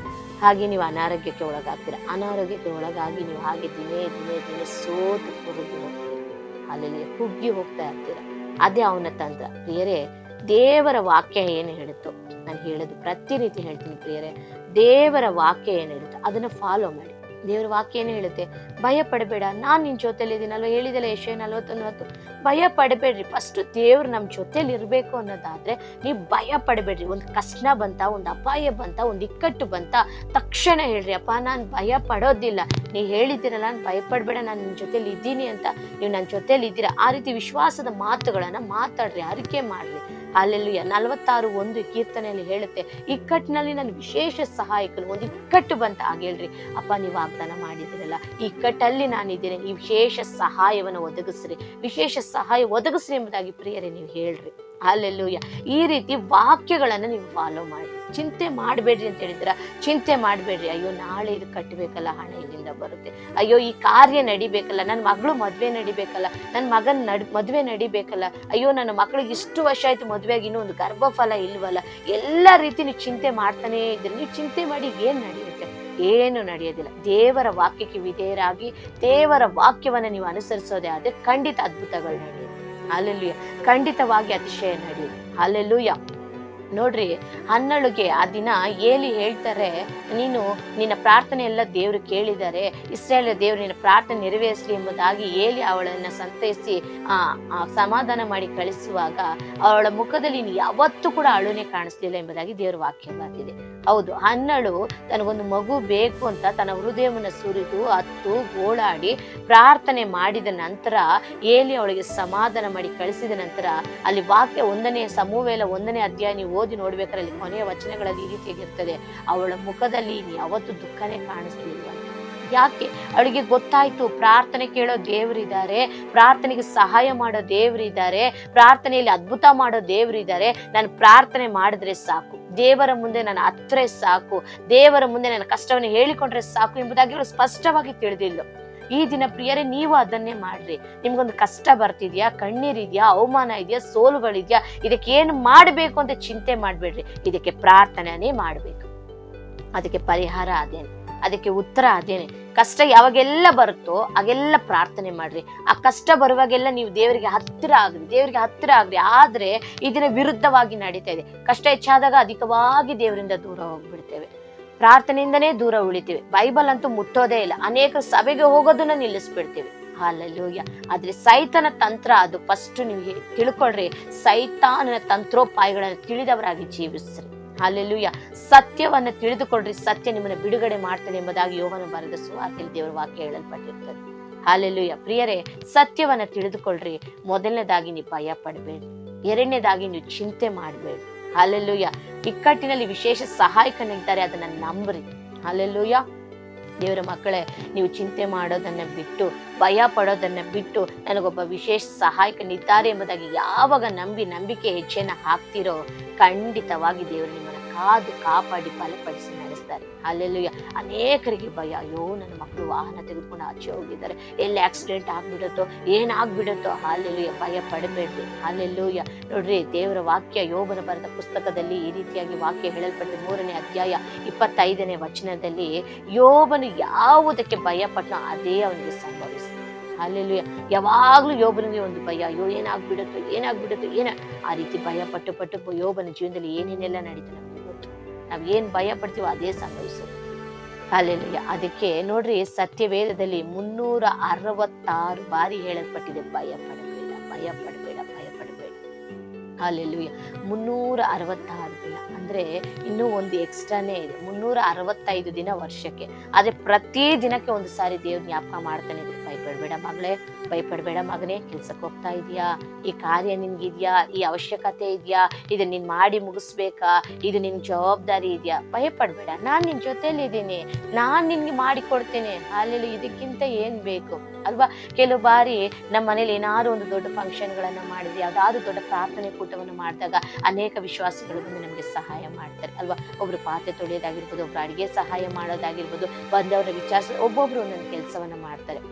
ಹಾಗೆ ನೀವು ಅನಾರೋಗ್ಯಕ್ಕೆ ಒಳಗಾಗ್ತೀರಾ. ಅನಾರೋಗ್ಯಕ್ಕೆ ಒಳಗಾಗಿ ನೀವು ಹಾಗೆ ದಿನೇ ದಿನೇ ದಿನೇ ಸೋತು ಕುರುಗಿ ಹೋಗ್ತೀರಾ. ಅಲ್ಲಿ ಕುಗ್ಗಿ ಹೋಗ್ತಾ ಇರ್ತೀರ. ಅದೇ ಅವನ ತಂತ್ರ. ಪ್ರಿಯರೇ, ದೇವರ ವಾಕ್ಯ ಏನು ಹೇಳುತ್ತೋ, ನಾನು ಹೇಳೋದು ಪ್ರತಿನಿತ್ಯ ಹೇಳ್ತೀನಿ ಪ್ರಿಯರೇ, ದೇವರ ವಾಕ್ಯ ಏನು ಹೇಳುತ್ತೋ ಅದನ್ನ ಫಾಲೋ ಮಾಡಿ. ದೇವರ ವಾಕ್ಯ ಏನು ಹೇಳುತ್ತೆ? ಭಯ ಪಡಬೇಡ, ನಾನು ನಿನ್ನ ಜೊತೆಲಿ ಇದ್ದೀನಲ್ವ, ಹೇಳಿದಲ್ಲ ಯೆಶಾಯ 41:10. ಭಯ ಪಡಬೇಡ್ರಿ. ಫಸ್ಟ್ ದೇವ್ರು ನಮ್ಮ ಜೊತೆಲಿ ಇರಬೇಕು ಅನ್ನೋದಾದ್ರೆ ನೀವು ಭಯ ಪಡಬೇಡ್ರಿ. ಒಂದು ಕಷ್ಟ ಬಂತ, ಒಂದು ಅಪಾಯ ಬಂತ, ಒಂದು ಇಕ್ಕಟ್ಟು ಬಂತ, ತಕ್ಷಣ ಹೇಳ್ರಿ, ಅಪ್ಪ ನಾನು ಭಯ ಪಡೋದಿಲ್ಲ, ನೀವು ಹೇಳಿದ್ದೀರಲ್ಲ, ನಾನು ಭಯ ಪಡಬೇಡ, ನಾನು ನಿನ್ನ ಜೊತೆಲಿ ಇದ್ದೀನಿ ಅಂತ ನೀವು ನನ್ನ ಜೊತೆಲಿ ಇದ್ದೀರಾ. ಆ ರೀತಿ ವಿಶ್ವಾಸದ ಮಾತುಗಳನ್ನ ಮಾತಾಡ್ರಿ, ಅರಿಕೆ ಮಾಡ್ರಿ. ಅಲ್ಲೆಲ್ಲೂಯ. 46:1 ಕೀರ್ತನೆಯಲ್ಲಿ ಹೇಳುತ್ತೆ, ಇಕ್ಕಟ್ಟಿನಲ್ಲಿ ನಾನು ವಿಶೇಷ ಸಹಾಯಕನು. ಒಂದು ಇಕ್ಕಟ್ಟು ಬಂತ ಆಗ ಹೇಳ್ರಿ, ಅಪ್ಪ ನೀವು ವಾಗ್ದಾನ ಮಾಡಿದಿರಲ್ಲ, ಈ ಇಕ್ಕಟ್ಟಲ್ಲಿ ನಾನಿದ್ದೇನೆ, ಈ ವಿಶೇಷ ಸಹಾಯವನ್ನು ಒದಗಿಸ್ರಿ, ವಿಶೇಷ ಸಹಾಯ ಒದಗಿಸ್ರಿ ಎಂಬುದಾಗಿ ಪ್ರಿಯರೇ ನೀವು ಹೇಳ್ರಿ. ಅಲ್ಲೆಲ್ಲೂಯ. ಈ ರೀತಿ ವಾಕ್ಯಗಳನ್ನ ನೀವು ಫಾಲೋ ಮಾಡಿ. ಚಿಂತೆ ಮಾಡಬೇಡ್ರಿ ಅಂತ ಹೇಳಿದ್ರ, ಚಿಂತೆ ಮಾಡಬೇಡ್ರಿ. ಅಯ್ಯೋ ನಾಳೆ ಇದು ಕಟ್ಟಬೇಕಲ್ಲ, ಹಣ ಇಲ್ಲಿಂದ ಬರುತ್ತೆ, ಅಯ್ಯೋ ಈ ಕಾರ್ಯ ನಡಿಬೇಕಲ್ಲ, ನನ್ನ ಮಗಳು ಮದ್ವೆ ನಡಿಬೇಕಲ್ಲ, ನನ್ನ ಮಗನ ಮದ್ವೆ ನಡಿಬೇಕಲ್ಲ, ಅಯ್ಯೋ ನನ್ನ ಮಕ್ಕಳಿಗೆ ಇಷ್ಟು ವರ್ಷ ಆಯ್ತು ಮದ್ವೆಯಾಗಿ ಇನ್ನೂ ಒಂದು ಗರ್ಭಫಲ ಇಲ್ವಲ್ಲ. ಎಲ್ಲ ರೀತಿ ನೀವು ಚಿಂತೆ ಮಾಡ್ತಾನೇ ಇದ್ರಿ. ನೀವು ಚಿಂತೆ ಮಾಡಿ ಏನ್ ನಡೆಯುತ್ತೆ? ಏನು ನಡೆಯೋದಿಲ್ಲ. ದೇವರ ವಾಕ್ಯಕ್ಕೆ ವಿಧೇಯರಾಗಿ ದೇವರ ವಾಕ್ಯವನ್ನ ನೀವು ಅನುಸರಿಸೋದೇ ಆದ್ರೆ ಖಂಡಿತ ಅದ್ಭುತಗಳು ನಡೆಯುತ್ತೆ. ಅಲ್ಲೆಲ್ಲೂಯ. ಖಂಡಿತವಾಗಿ ಅತಿಶಯ ನಡೆಯುತ್ತೆ. ಅಲ್ಲೆಲ್ಲೂಯ. ನೋಡ್ರಿ, ಹನ್ನಳಿಗೆ ಆ ದಿನ ಏಲಿ ಹೇಳ್ತಾರೆ, ನೀನು ನಿನ್ನ ಪ್ರಾರ್ಥನೆ ಎಲ್ಲ ದೇವರು ಕೇಳಿದ್ದಾರೆ, ಇಸ್ರಾಯೇಲ್ ದೇವರು ನಿನ್ನ ಪ್ರಾರ್ಥನೆ ನೆರವೇರಿಸಲಿ ಎಂಬುದಾಗಿ ಏಲಿ ಅವಳನ್ನ ಸಂತೈಸಿ ಸಮಾಧಾನ ಮಾಡಿ ಕಳಿಸುವಾಗ ಅವಳ ಮುಖದಲ್ಲಿ ಯಾವತ್ತೂ ಕೂಡ ಅಳುನೆ ಕಾಣಿಸ್ಲಿಲ್ಲ ಎಂಬುದಾಗಿ ದೇವರ ವಾಕ್ಯ ಬರ್ತಿದೆ. ಹೌದು, ಹನ್ನಳು ತನಗೊಂದು ಮಗು ಬೇಕು ಅಂತ ತನ್ನ ಹೃದಯವನ್ನು ಸುರಿದು ಹತ್ತು ಗೋಳಾಡಿ ಪ್ರಾರ್ಥನೆ ಮಾಡಿದ ನಂತರ ಏಲಿ ಅವಳಿಗೆ ಸಮಾಧಾನ ಮಾಡಿ ಕಳಿಸಿದ ನಂತರ ಅಲ್ಲಿ ವಾಕ್ಯ ಸಮುವೇಲ 1ನೇ ಅಧ್ಯಾಯ ನೀವು ಓದಿ ನೋಡ್ಬೇಕಾದ್ರೆ ಅಲ್ಲಿ ಕೊನೆಯ ವಚನಗಳಲ್ಲಿ ಈ ರೀತಿಯಾಗಿರ್ತದೆ, ಅವಳ ಮುಖದಲ್ಲಿ ಯಾವತ್ತು ದುಃಖನೇ ಕಾಣಿಸ್ಲಿಲ್ವ. ಯಾಕೆ? ಅವಳಿಗೆ ಗೊತ್ತಾಯ್ತು, ಪ್ರಾರ್ಥನೆ ಕೇಳೋ ದೇವರಿದ್ದಾರೆ, ಪ್ರಾರ್ಥನೆಗೆ ಸಹಾಯ ಮಾಡೋ ದೇವರಿದ್ದಾರೆ, ಪ್ರಾರ್ಥನೆಯಲ್ಲಿ ಅದ್ಭುತ ಮಾಡೋ ದೇವರಿದ್ದಾರೆ. ನಾನು ಪ್ರಾರ್ಥನೆ ಮಾಡಿದ್ರೆ ಸಾಕು, ದೇವರ ಮುಂದೆ ನಾನು ಹತ್ರ ಸಾಕು, ದೇವರ ಮುಂದೆ ನನ್ನ ಕಷ್ಟವನ್ನು ಹೇಳಿಕೊಂಡ್ರೆ ಸಾಕು ಎಂಬುದಾಗಿ ಅವಳು ಸ್ಪಷ್ಟವಾಗಿ ತಿಳಿದಿಲ್ಲ. ಈ ದಿನ ಪ್ರಿಯರೇ, ನೀವು ಅದನ್ನೇ ಮಾಡ್ರಿ. ನಿಮ್ಗೊಂದು ಕಷ್ಟ ಬರ್ತಿದ್ಯಾ, ಕಣ್ಣೀರಿದ್ಯಾ, ಅವಮಾನ ಇದೆಯಾ, ಸೋಲುಗಳಿದ್ಯಾ, ಇದಕ್ಕೆ ಏನು ಮಾಡಬೇಕು ಅಂತ ಚಿಂತೆ ಮಾಡ್ಬೇಡ್ರಿ. ಇದಕ್ಕೆ ಪ್ರಾರ್ಥನೆನೇ ಮಾಡ್ಬೇಕು. ಅದಕ್ಕೆ ಪರಿಹಾರ ಅದೇನೆ, ಅದಕ್ಕೆ ಉತ್ತರ ಅದೇನೆ. ಕಷ್ಟ ಯಾವಾಗೆಲ್ಲ ಬರುತ್ತೋ ಆಗೆಲ್ಲ ಪ್ರಾರ್ಥನೆ ಮಾಡ್ರಿ. ಆ ಕಷ್ಟ ಬರುವಾಗೆಲ್ಲ ನೀವು ದೇವರಿಗೆ ಹತ್ತಿರ ಆಗ್ರಿ. ಆದ್ರೆ ಇದನ್ನ ವಿರುದ್ಧವಾಗಿ ನಡೀತಾ ಇದೆ. ಕಷ್ಟ ಹೆಚ್ಚಾದಾಗ ಅಧಿಕವಾಗಿ ದೇವರಿಂದ ದೂರ ಹೋಗ್ಬಿಡ್ತೇವೆ, ಪ್ರಾರ್ಥನೆಯಿಂದನೇ ದೂರ ಉಳಿತೇವೆ. ಬೈಬಲ್ ಅಂತೂ ಮುಟ್ಟೋದೇ ಇಲ್ಲ. ಅನೇಕ ಸಭೆಗೆ ಹೋಗೋದನ್ನ ನಿಲ್ಲಿಸ್ಬಿಡ್ತೇವೆ. ಹಲ್ಲೆಲೂಯಾ. ಆದ್ರೆ ಸೈತಾನ ತಂತ್ರ ಅದು ಫಸ್ಟ್ ನಿಮಗೆ ತಿಳ್ಕೊಳ್ರಿ. ಸೈತಾನನ ತಂತ್ರೋಪಾಯಗಳನ್ನು ತಿಳಿದವರಾಗಿ ಜೀವಿಸ್ರಿ. ಹಲ್ಲೆಲೂಯಾ. ಸತ್ಯವನ್ನ ತಿಳಿದುಕೊಳ್ಳ್ರಿ, ಸತ್ಯ ನಿಮ್ಮನ್ನ ಬಿಡುಗಡೆ ಮಾಡ್ತದೆ ಎಂಬುದಾಗಿ ಯೋಹನ ಬರೆದ ಸುವಾರ್ತೆಯಲ್ಲಿ ದೇವರ ವಾಕ್ಯ ಹೇಳಲ್ಪಟ್ಟಿರ್ತದೆ. ಹಲ್ಲೆಲೂಯಾ. ಪ್ರಿಯರೇ, ಸತ್ಯವನ್ನ ತಿಳಿದುಕೊಳ್ಳ್ರಿ. ಮೊದಲನೇದಾಗಿ ನೀವು ಭಯ ಪಡಬೇಡಿ, ಎರಡನೇದಾಗಿ ನೀವು ಚಿಂತೆ ಮಾಡಬೇಡಿ. ಹಲ್ಲೆಲೂಯಾ. ಇಕ್ಕಟ್ಟಿನಲ್ಲಿ ವಿಶೇಷ ಸಹಾಯಕನಿದ್ದಾರೆ, ಅದನ್ನ ನಂಬ್ರಿ. ಹಲ್ಲೆಲೂಯಾ. ದೇವರ ಮಕ್ಕಳೇ, ನೀವು ಚಿಂತೆ ಮಾಡೋದನ್ನ ಬಿಟ್ಟು, ಭಯ ಪಡೋದನ್ನ ಬಿಟ್ಟು, ನನಗೊಬ್ಬ ವಿಶೇಷ ಸಹಾಯಕನಿದ್ದಾರೆ ಎಂಬುದಾಗಿ ಯಾವಾಗ ನಂಬಿಕೆ ಹೆಜ್ಜೆನ ಹಾಕ್ತಿರೋ, ಖಂಡಿತವಾಗಿ ದೇವರು ನಿಮ್ಮನ್ನ ಕಾಪಾಡಿ ಬಲಪಡಿಸಿ ನಡೆಸ್ತಾರೆ. ಹಲ್ಲೆಲೂಯಾ. ಅನೇಕರಿಗೆ ಭಯ, ಅಯ್ಯೋ ನನ್ನ ಮಕ್ಕಳು ವಾಹನ ತೆಗೆದುಕೊಂಡು ಆಚೆ ಹೋಗಿದ್ದಾರೆ, ಎಲ್ಲಿ ಆಕ್ಸಿಡೆಂಟ್ ಆಗ್ಬಿಡುತ್ತೋ, ಏನಾಗ್ಬಿಡುತ್ತೋ. ಹಲ್ಲೆಲೂಯಾ. ಭಯ ಪಡಬೇಡ್ರಿ. ಹಲ್ಲೆಲೂಯಾ. ನೋಡ್ರಿ, ದೇವರ ವಾಕ್ಯ ಯೋಬನ ಬರೆದ ಪುಸ್ತಕದಲ್ಲಿ ಈ ರೀತಿಯಾಗಿ ವಾಕ್ಯ ಹೇಳಲ್ಪಟ್ಟ 3ನೇ ಅಧ್ಯಾಯ 25ನೇ ವಚನದಲ್ಲಿ, ಯೋಬನು ಯಾವುದಕ್ಕೆ ಭಯ ಪಟ್ಟನೋ ಅದೇ ಅವನಿಗೆ ಸಂಭವಿಸಿತು. ಹಲ್ಲೆಲೂಯಾ. ಯಾವಾಗ್ಲೂ ಯೋಬನಿಗೆ ಒಂದು ಭಯ, ಅಯ್ಯೋ ಏನಾಗ್ಬಿಡುತ್ತೋ. ಆ ರೀತಿ ಭಯ ಪಟ್ಟು ಯೋಬನ ಜೀವನದಲ್ಲಿ ಏನೇನೆಲ್ಲ ನಡೀತು ನಮ್ಗೆ ಗೊತ್ತು. ನಾವ್ ಏನ್ ಭಯ ಪಡ್ತೀವೋ ಅದೇ ಸಂಭವಿಸೋದು. ಹಲ್ಲೆಲೂಯಾ. ಅದಕ್ಕೆ ನೋಡ್ರಿ, ಸತ್ಯವೇದದಲ್ಲಿ 366 ಬಾರಿ ಹೇಳಲ್ಪಟ್ಟಿದೆ, ಭಯ ಪಡಬೇಡ. ಹಲ್ಲೆಲೂಯಾ. 366 ದಿನ ಅಂದ್ರೆ ಇನ್ನೂ ಒಂದು ಎಕ್ಸ್ಟ್ರಾನೇ ಇದೆ. 365 ದಿನ ವರ್ಷಕ್ಕೆ. ಆದ್ರೆ ಪ್ರತಿ ದಿನಕ್ಕೆ ಒಂದು ಸಾರಿ ದೇವ್ರ ಜ್ಞಾಪಕ ಮಾಡ್ತಾನೆ ಇದೆ, ಭಯಪಡ್ಬೇಡ ಮಗಳೇ, ಭಯಪಡ್ಬೇಡ ಮಗನೇ, ಕೆಲ್ಸಕ್ಕೆ ಹೋಗ್ತಾ ಇದೀಯಾ, ಈ ಕಾರ್ಯ ನಿನ್ಗಿದ್ಯಾ, ಈ ಅವಶ್ಯಕತೆ ಇದೆಯಾ, ಇದು ನೀನ್ ಮಾಡಿ ಮುಗಿಸ್ಬೇಕಾ, ಇದು ನಿನ್ ಜವಾಬ್ದಾರಿ ಇದೆಯಾ, ಭಯಪಡ್ಬೇಡ, ನಾನ್ ನಿನ್ ಜೊತೆಲಿ ಇದ್ದೀನಿ, ನಾನ್ ನಿನ್ಗೆ ಮಾಡಿಕೊಡ್ತೇನೆ. ಅಲ್ಲಿ ಇದಕ್ಕಿಂತ ಏನ್ ಬೇಕು ಅಲ್ವಾ? ಕೆಲವು ಬಾರಿ ನಮ್ಮ ಮನೇಲಿ ಏನಾದ್ರು ಒಂದು ದೊಡ್ಡ ಫಂಕ್ಷನ್ಗಳನ್ನ ಮಾಡಿದ್ರೆ, ಯಾವ್ದಾದ್ರು ದೊಡ್ಡ ಪ್ರಾರ್ಥನೆ ಕೂಟವನ್ನು ಮಾಡಿದಾಗ ಅನೇಕ ವಿಶ್ವಾಸಿಗಳು ಬಂದು ನಮ್ಗೆ ಸಹಾಯ ಮಾಡ್ತಾರೆ ಅಲ್ವಾ? ಒಬ್ರು ಪಾತ್ರೆ ತೊಳೆಯೋದಾಗಿರ್ಬೋದು, ಒಬ್ರು ಅಡಿಗೆ ಸಹಾಯ ಮಾಡೋದಾಗಿರ್ಬೋದು, ಬಂದವ್ರ ವಿಚಾರಿಸ ಒಬ್ಬೊಬ್ರು ಒಂದೊಂದು ಕೆಲಸವನ್ನ ಮಾಡ್ತಾರೆ.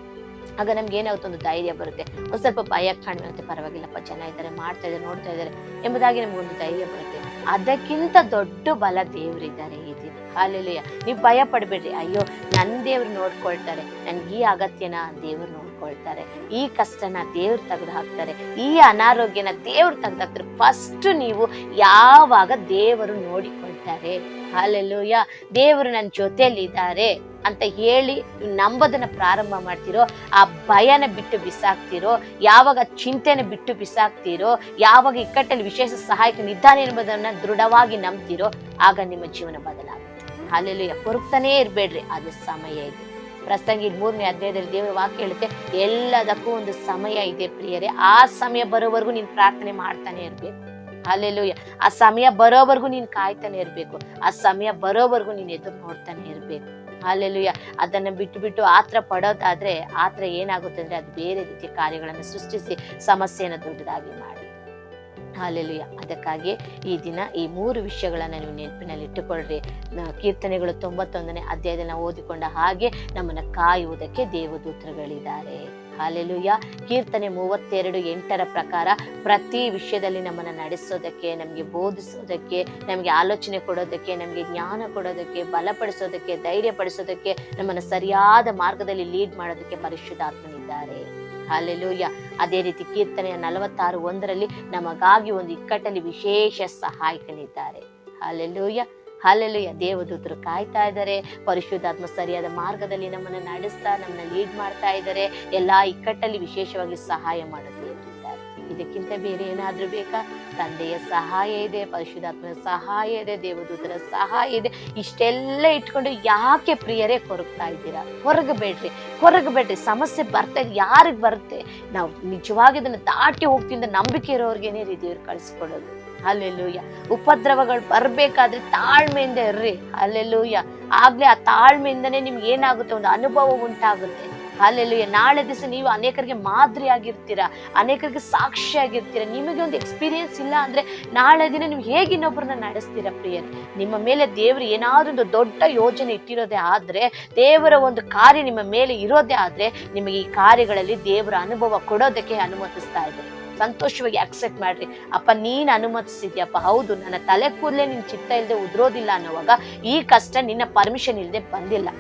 ಆಗ ನಮ್ಗೆ ಏನಾಗುತ್ತೆ, ಒಂದು ಧೈರ್ಯ ಬರುತ್ತೆ, ಒಂದ್ ಸ್ವಲ್ಪ ಭಯ ಕಾಣುತ್ತೆ, ಪರವಾಗಿಲ್ಲಪ್ಪ, ಜನ ಇದ್ದಾರೆ, ಮಾಡ್ತಾ ಇದ್ದಾರೆ, ನೋಡ್ತಾ ಇದ್ದಾರೆ ಎಂಬುದಾಗಿ ನಮ್ಗೊಂದು ಧೈರ್ಯ ಬರುತ್ತೆ. ಅದಕ್ಕಿಂತ ದೊಡ್ಡ ಬಲ ದೇವರಿದ್ದಾರೆ ಈ ದಿನ. ಹಲ್ಲೆಲೂಯಾ. ನೀವು ಭಯ ಪಡ್ಬೇಡ್ರಿ. ಅಯ್ಯೋ, ನನ್ನ ದೇವ್ರು ನೋಡ್ಕೊಳ್ತಾರೆ, ನನ್ಗೆ ಈ ಅಗತ್ಯನ ದೇವ್ರು ನೋಡ್ಕೊಳ್ತಾರೆ, ಈ ಕಷ್ಟನ ದೇವ್ರು ತೆಗೆದು ಹಾಕ್ತಾರೆ, ಈ ಅನಾರೋಗ್ಯನ ದೇವ್ರು ತೆಗೆದು ಹಾಕ್ತಾರೆ. ಫಸ್ಟ್ ನೀವು ಯಾವಾಗ ದೇವರು ನೋಡಿಕೊಳ್ತಾರೆ, ಹಲ್ಲೆಲೂಯಾ, ದೇವರು ನನ್ನ ಜೊತೆಯಲ್ಲಿದ್ದಾರೆ ಅಂತ ಹೇಳಿ ನಂಬೋದನ್ನ ಪ್ರಾರಂಭ ಮಾಡ್ತಿರೋ, ಆ ಭಯನ ಬಿಟ್ಟು ಬಿಸಾಕ್ತಿರೋ, ಯಾವಾಗ ಚಿಂತೆನ ಬಿಟ್ಟು ಬಿಸಾಕ್ತಿರೋ, ಯಾವಾಗ ಇಕ್ಕಟ್ಟಲ್ಲಿ ವಿಶೇಷ ಸಹಾಯಕನಿದ್ದಾನೆ ಎಂಬುದನ್ನ ದೃಢವಾಗಿ ನಂಬ್ತಿರೋ, ಆಗ ನಿಮ್ಮ ಜೀವನ ಬದಲಾಗುತ್ತೆ. ಹಲ್ಲೆಲೂಯಾ. ಕೊರಗ್ತಾನೇ ಇರ್ಬೇಡ್ರಿ, ಅದು ಸಮಯ ಇದೆ. ಪ್ರಸಂಗಿ 3ನೇ ಅಧ್ಯಾಯದಲ್ಲಿ ದೇವರ ವಾಕ್ಯ ಹೇಳುತ್ತೆ, ಎಲ್ಲದಕ್ಕೂ ಒಂದು ಸಮಯ ಇದೆ ಪ್ರಿಯರೇ. ಆ ಸಮಯ ಬರೋವರೆಗೂ ನೀನ್ ಪ್ರಾರ್ಥನೆ ಮಾಡ್ತಾನೆ ಇರ್ಬೇಕು. ಹಲ್ಲೆಲೂಯಾ. ಆ ಸಮಯ ಬರೋವರೆಗೂ ನೀನ್ ಕಾಯ್ತಾನೆ ಇರ್ಬೇಕು. ಆ ಸಮಯ ಬರೋವರೆಗೂ ನೀನ್ ಎದುರು ನೋಡ್ತಾನೆ ಇರ್ಬೇಕು. ಹಲ್ಲೆಲೂಯಾ. ಅದನ್ನ ಬಿಟ್ಟು ಆತ್ರ ಪಡೋದಾದ್ರೆ ಆತ್ರ ಏನಾಗುತ್ತೆ ಅಂದ್ರೆ, ಅದು ಬೇರೆ ರೀತಿಯ ಕಾರ್ಯಗಳನ್ನು ಸೃಷ್ಟಿಸಿ ಸಮಸ್ಯೆಯನ್ನು ದೊಡ್ಡದಾಗಿ ಮಾಡಿ. ಹಲ್ಲೆಲೂಯಾ. ಅದಕ್ಕಾಗಿ ಈ ದಿನ ಈ 3 ವಿಷಯಗಳನ್ನ ನೀವು ನೆನಪಿನಲ್ಲಿ ಇಟ್ಟುಕೊಳ್ಳ್ರಿ. ಕೀರ್ತನೆಗಳು 91ನೇ ಅಧ್ಯಾಯದಲ್ಲಿ ನಾವು ಓದಿಕೊಂಡ ಹಾಗೆ ನಮ್ಮನ್ನ ಕಾಯುವುದಕ್ಕೆ ದೇವದೂತರುಗಳಿದ್ದಾರೆ. ಹಲ್ಲೆಲೂಯಾ. ಕೀರ್ತನೆ 32:8 ಪ್ರಕಾರ ಪ್ರತಿ ವಿಷಯದಲ್ಲಿ ನಮ್ಮನ್ನ ನಡೆಸೋದಕ್ಕೆ, ನಮ್ಗೆ ಬೋಧಿಸೋದಕ್ಕೆ, ನಮ್ಗೆ ಆಲೋಚನೆ ಕೊಡೋದಕ್ಕೆ, ನಮ್ಗೆ ಜ್ಞಾನ ಕೊಡೋದಕ್ಕೆ, ಬಲಪಡಿಸೋದಕ್ಕೆ, ಧೈರ್ಯ ಪಡಿಸೋದಕ್ಕೆ, ನಮ್ಮನ್ನ ಸರಿಯಾದ ಮಾರ್ಗದಲ್ಲಿ ಲೀಡ್ ಮಾಡೋದಕ್ಕೆ ಪರಿಶುದ್ಧಾತ್ಮನಿದ್ದಾರೆ. ಹಲ್ಲೆಲೂಯಾ. ಅದೇ ರೀತಿ ಕೀರ್ತನೆಯ 46:1 ನಮಗಾಗಿ ಒಂದು ಇಕ್ಕಟ್ಟಲ್ಲಿ ವಿಶೇಷ ಸಹಾಯಕನಿದ್ದಾರೆ. ಹಲ್ಲೆಲೂಯಾ. ಹಲ್ಲೆಲೂಯಾ. ದೇವದೂತರು ಕಾಯ್ತಾ ಇದ್ದಾರೆ, ಪರಿಶುದ್ಧಾತ್ಮ ಸರಿಯಾದ ಮಾರ್ಗದಲ್ಲಿ ನಮ್ಮನ್ನ ನಡೆಸ್ತಾ, ನಮ್ಮನ್ನ ಲೀಡ್ ಮಾಡ್ತಾ ಇದ್ದಾರೆ. ಎಲ್ಲಾ ಇಕ್ಕಟ್ಟಲ್ಲಿ ವಿಶೇಷವಾಗಿ ಸಹಾಯ ಮಾಡೋದು ಇದ್ದಾರೆ. ಇದಕ್ಕಿಂತ ಬೇರೆ ಏನಾದ್ರೂ ಬೇಕಾ? ತಂದೆಯ ಸಹಾಯ ಇದೆ, ಪರಿಶುದ್ಧಾತ್ಮನ ಸಹಾಯ ಇದೆ, ದೇವದೂತರ ಸಹಾಯ ಇದೆ. ಇಷ್ಟೆಲ್ಲ ಇಟ್ಕೊಂಡು ಯಾಕೆ ಪ್ರಿಯರೇ ಕೊರಗ್ತಾ ಇದ್ದೀರಾ? ಕೊರಗಬೇಡ್ರಿ. ಸಮಸ್ಯೆ ಬರ್ತಾ ಇದೆ, ಯಾರಿಗೆ ಬರುತ್ತೆ? ನಾವು ನಿಜವಾಗಿ ಅದನ್ನು ದಾಟಿ ಹೋಗ್ತಿಂದ ನಂಬಿಕೆ ಇರೋರ್ಗೇನೆ ದೇವ್ರು ಕಳಿಸ್ಕೊಡೋದು. ಹಲ್ಲೆಲೂಯ. ಉಪದ್ರವಗಳು ಬರ್ಬೇಕಾದ್ರೆ ತಾಳ್ಮೆಯಿಂದ ಇರ್ರಿ. ಹಲ್ಲೆಲೂಯ. ಆಗ್ಲೇ ಆ ತಾಳ್ಮೆಯಿಂದನೇ ನಿಮ್ಗೆ ಏನಾಗುತ್ತೆ, ಒಂದು ಅನುಭವ ಉಂಟಾಗುತ್ತೆ. ಹಲ್ಲೆಲೂಯ. ನಾಳೆ ದಿವಸ ನೀವು ಅನೇಕರಿಗೆ ಮಾದರಿ ಆಗಿರ್ತೀರಾ, ಅನೇಕರಿಗೆ ಸಾಕ್ಷಿ ಆಗಿರ್ತೀರಾ. ನಿಮಗೆ ಒಂದು ಎಕ್ಸ್ಪೀರಿಯನ್ಸ್ ಇಲ್ಲ ಅಂದ್ರೆ ನಾಳೆ ದಿನ ನೀವು ಹೇಗೆ ಇನ್ನೊಬ್ಬರನ್ನ ನಡೆಸ್ತೀರಾ ಪ್ರಿಯರೇ? ನಿಮ್ಮ ಮೇಲೆ ದೇವರು ಏನಾದ್ರೂ ಒಂದು ದೊಡ್ಡ ಯೋಜನೆ ಇಟ್ಟಿರೋದೇ ಆದ್ರೆ, ದೇವರ ಒಂದು ಕಾರ್ಯ ನಿಮ್ಮ ಮೇಲೆ ಇರೋದೇ ಆದ್ರೆ, ನಿಮಗೆ ಈ ಕಾರ್ಯಗಳಲ್ಲಿ ದೇವರ ಅನುಭವ ಕೊಡೋದಕ್ಕೆ ಅನುಮತಿಸ್ತಾ ಇದ್ದಾರೆ. ಸಂತೋಷವಾಗಿ ಅಕ್ಸೆಪ್ಟ್ ಮಾಡ್ರಿ. ಅಪ್ಪ ನೀನ್ ಅನುಮತಿಸಿದ್ಯಪ್ಪ, ಹೌದು ನನ್ನ ತಲೆ ಕೂದಲೇ ನಿನ್ ಚಿತ್ತ ಇಲ್ಲದೆ ಉದುರೋದಿಲ್ಲ ಅನ್ನೋವಾಗ ಈ ಕಷ್ಟ ನಿನ್ನ ಪರ್ಮಿಷನ್ ಇಲ್ಲದೆ ಬಂದಿಲ್ಲ.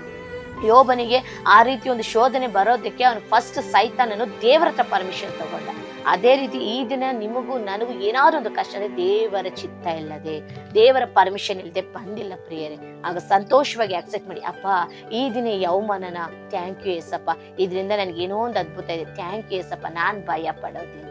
ಯೋಬನಿಗೆ ಆ ರೀತಿ ಒಂದು ಶೋಧನೆ ಬರೋದಕ್ಕೆ ಅವನು ಫಸ್ಟ್ ಸೈತಾನನು ದೇವರ ಹತ್ರ ಪರ್ಮಿಷನ್ ತಗೊಂಡ. ಅದೇ ರೀತಿ ಈ ದಿನ ನಿಮಗೂ ನನಗೂ ಏನಾದ್ರು ಒಂದು ಕಷ್ಟ ಅಂದ್ರೆ ದೇವರ ಚಿತ್ತ ಇಲ್ಲದೆ, ದೇವರ ಪರ್ಮಿಷನ್ ಇಲ್ಲದೆ ಬಂದಿಲ್ಲ ಪ್ರಿಯರೇ. ಆಗ ಸಂತೋಷವಾಗಿ ಅಕ್ಸೆಪ್ಟ್ ಮಾಡಿ. ಅಪ್ಪ ಈ ದಿನ ಈ ಅವಮಾನನ ಥ್ಯಾಂಕ್ ಯು ಏಸಪ್ಪ, ಇದರಿಂದ ನನಗೆ ಏನೋ ಒಂದು ಅದ್ಭುತ ಇದೆ, ಥ್ಯಾಂಕ್ ಯು ಏಸಪ್ಪ. ನಾನ್ ಭಯ ಪಡೋದಿಲ್ಲ,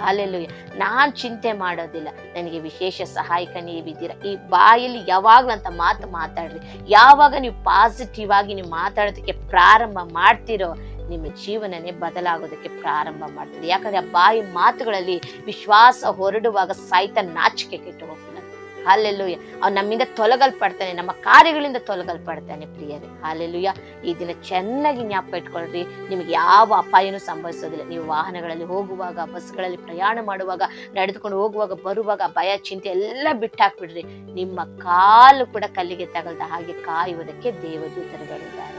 ಹಲ್ಲೆಲೂಯ, ನಾನ್ ಚಿಂತೆ ಮಾಡೋದಿಲ್ಲ, ನನಗೆ ವಿಶೇಷ ಸಹಾಯಕ ನೀವಿದ್ದೀರಾ. ಈ ಬಾಯಲ್ಲಿ ಯಾವಾಗ್ಲಂತ ಮಾತು ಮಾತಾಡ್ರಿ. ಯಾವಾಗ ನೀವು ಪಾಸಿಟಿವ್ ಆಗಿ ನೀವು ಮಾತಾಡೋದಕ್ಕೆ ಪ್ರಾರಂಭ ಮಾಡ್ತಿರೋ, ನಿಮ್ಮ ಜೀವನನೇ ಬದಲಾಗೋದಕ್ಕೆ ಪ್ರಾರಂಭ ಮಾಡ್ತದೆ. ಯಾಕಂದ್ರೆ ಆ ಬಾಯಿ ಮಾತುಗಳಲ್ಲಿ ವಿಶ್ವಾಸ ಹೊರಡುವಾಗ ಸೈತಾನ ನಾಚಿಕೆ ಕೆಟ್ಟು ಹೋಗ್ತಾನೆ. ಹಲ್ಲೆಲೂಯ. ಅವ್ನು ನಮ್ಮಿಂದ ತೊಲಗಲ್ಪಡ್ತಾನೆ, ನಮ್ಮ ಕಾರ್ಯಗಳಿಂದ ತೊಲಗಲ್ಪಡ್ತಾನೆ ಪ್ರಿಯರೇ. ಹಲ್ಲೆಲೂಯ. ಈ ದಿನ ಚೆನ್ನಾಗಿ ಜ್ಞಾಪಕ ಇಟ್ಕೊಳ್ರಿ, ನಿಮ್ಗೆ ಯಾವ ಅಪಾಯನೂ ಸಂಭವಿಸೋದಿಲ್ಲ. ನೀವು ವಾಹನಗಳಲ್ಲಿ ಹೋಗುವಾಗ, ಬಸ್ಗಳಲ್ಲಿ ಪ್ರಯಾಣ ಮಾಡುವಾಗ, ನಡೆದುಕೊಂಡು ಹೋಗುವಾಗ, ಬರುವಾಗ ಭಯ ಚಿಂತೆ ಎಲ್ಲ ಬಿಟ್ಟಾಕ್ಬಿಡ್ರಿ. ನಿಮ್ಮ ಕಾಲು ಕೂಡ ಕಲ್ಲಿಗೆ ತಗಲ್ದ ಹಾಗೆ ಕಾಯುವುದಕ್ಕೆ ದೇವದೂತರುಗಳಿದ್ದಾರೆ.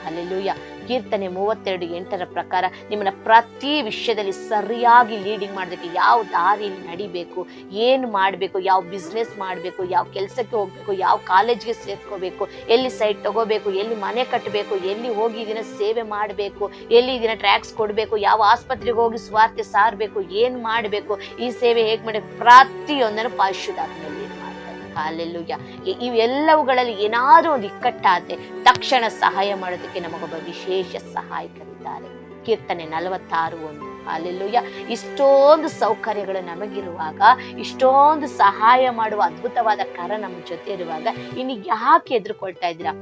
ಹಲ್ಲೆಲೂಯ. ಕೀರ್ತನೆ 32:8 ಪ್ರಕಾರ ನಿಮ್ಮನ್ನ ಪ್ರತಿ ವಿಷಯದಲ್ಲಿ ಸರಿಯಾಗಿ ಲೀಡಿಂಗ್ ಮಾಡೋದಕ್ಕೆ, ಯಾವ ದಾರಿಯಲ್ಲಿ ನಡಿಬೇಕು, ಏನು ಮಾಡಬೇಕು, ಯಾವ ಬಿಸ್ನೆಸ್ ಮಾಡಬೇಕು, ಯಾವ ಕೆಲಸಕ್ಕೆ ಹೋಗ್ಬೇಕು, ಯಾವ ಕಾಲೇಜ್ಗೆ ಸೇರ್ಕೋಬೇಕು, ಎಲ್ಲಿ ಸೈಟ್ ತಗೋಬೇಕು, ಎಲ್ಲಿ ಮನೆ ಕಟ್ಟಬೇಕು, ಎಲ್ಲಿ ಹೋಗಿ ಇದನ್ನ ಸೇವೆ ಮಾಡಬೇಕು, ಎಲ್ಲಿ ಇದನ್ನ ಟ್ಯಾಕ್ಸ್ ಕೊಡಬೇಕು, ಯಾವ ಆಸ್ಪತ್ರೆಗೆ ಹೋಗಿ ಸ್ವಾರ್ಥ ಸಾರಬೇಕು, ಏನ್ ಮಾಡಬೇಕು, ಈ ಸೇವೆ ಹೇಗೆ ಮಾಡಬೇಕು, ಪ್ರತಿಯೊಂದನ್ನು ಪರಿಶುದ್ಧಾತ್ಮನಲ್ಲಿ ಹಲ್ಲೆಲೂಯ. ಇವೆಲ್ಲವುಗಳಲ್ಲಿ ಏನಾದ್ರೂ ಒಂದು ಇಕ್ಕಟ್ಟಾದ್ರೆ ತಕ್ಷಣ ಸಹಾಯ ಮಾಡೋದಕ್ಕೆ ನಮಗೊಬ್ಬ ವಿಶೇಷ ಸಹಾಯಕರಿದ್ದಾರೆ. ಕೀರ್ತನೆ 46:1. ಹಲ್ಲೆಲೂಯ. ಇಷ್ಟೊಂದು ಸೌಕರ್ಯಗಳು ನಮಗಿರುವಾಗ, ಇಷ್ಟೊಂದು ಸಹಾಯ ಮಾಡುವ ಅದ್ಭುತವಾದ ಕರ ನಮ್ಮ ಜೊತೆ ಇರುವಾಗ ಇನ್ನು ಯಾಕೆ ಎದುರುಕೊಳ್ತಾ ಇದ್ದೀರಾ?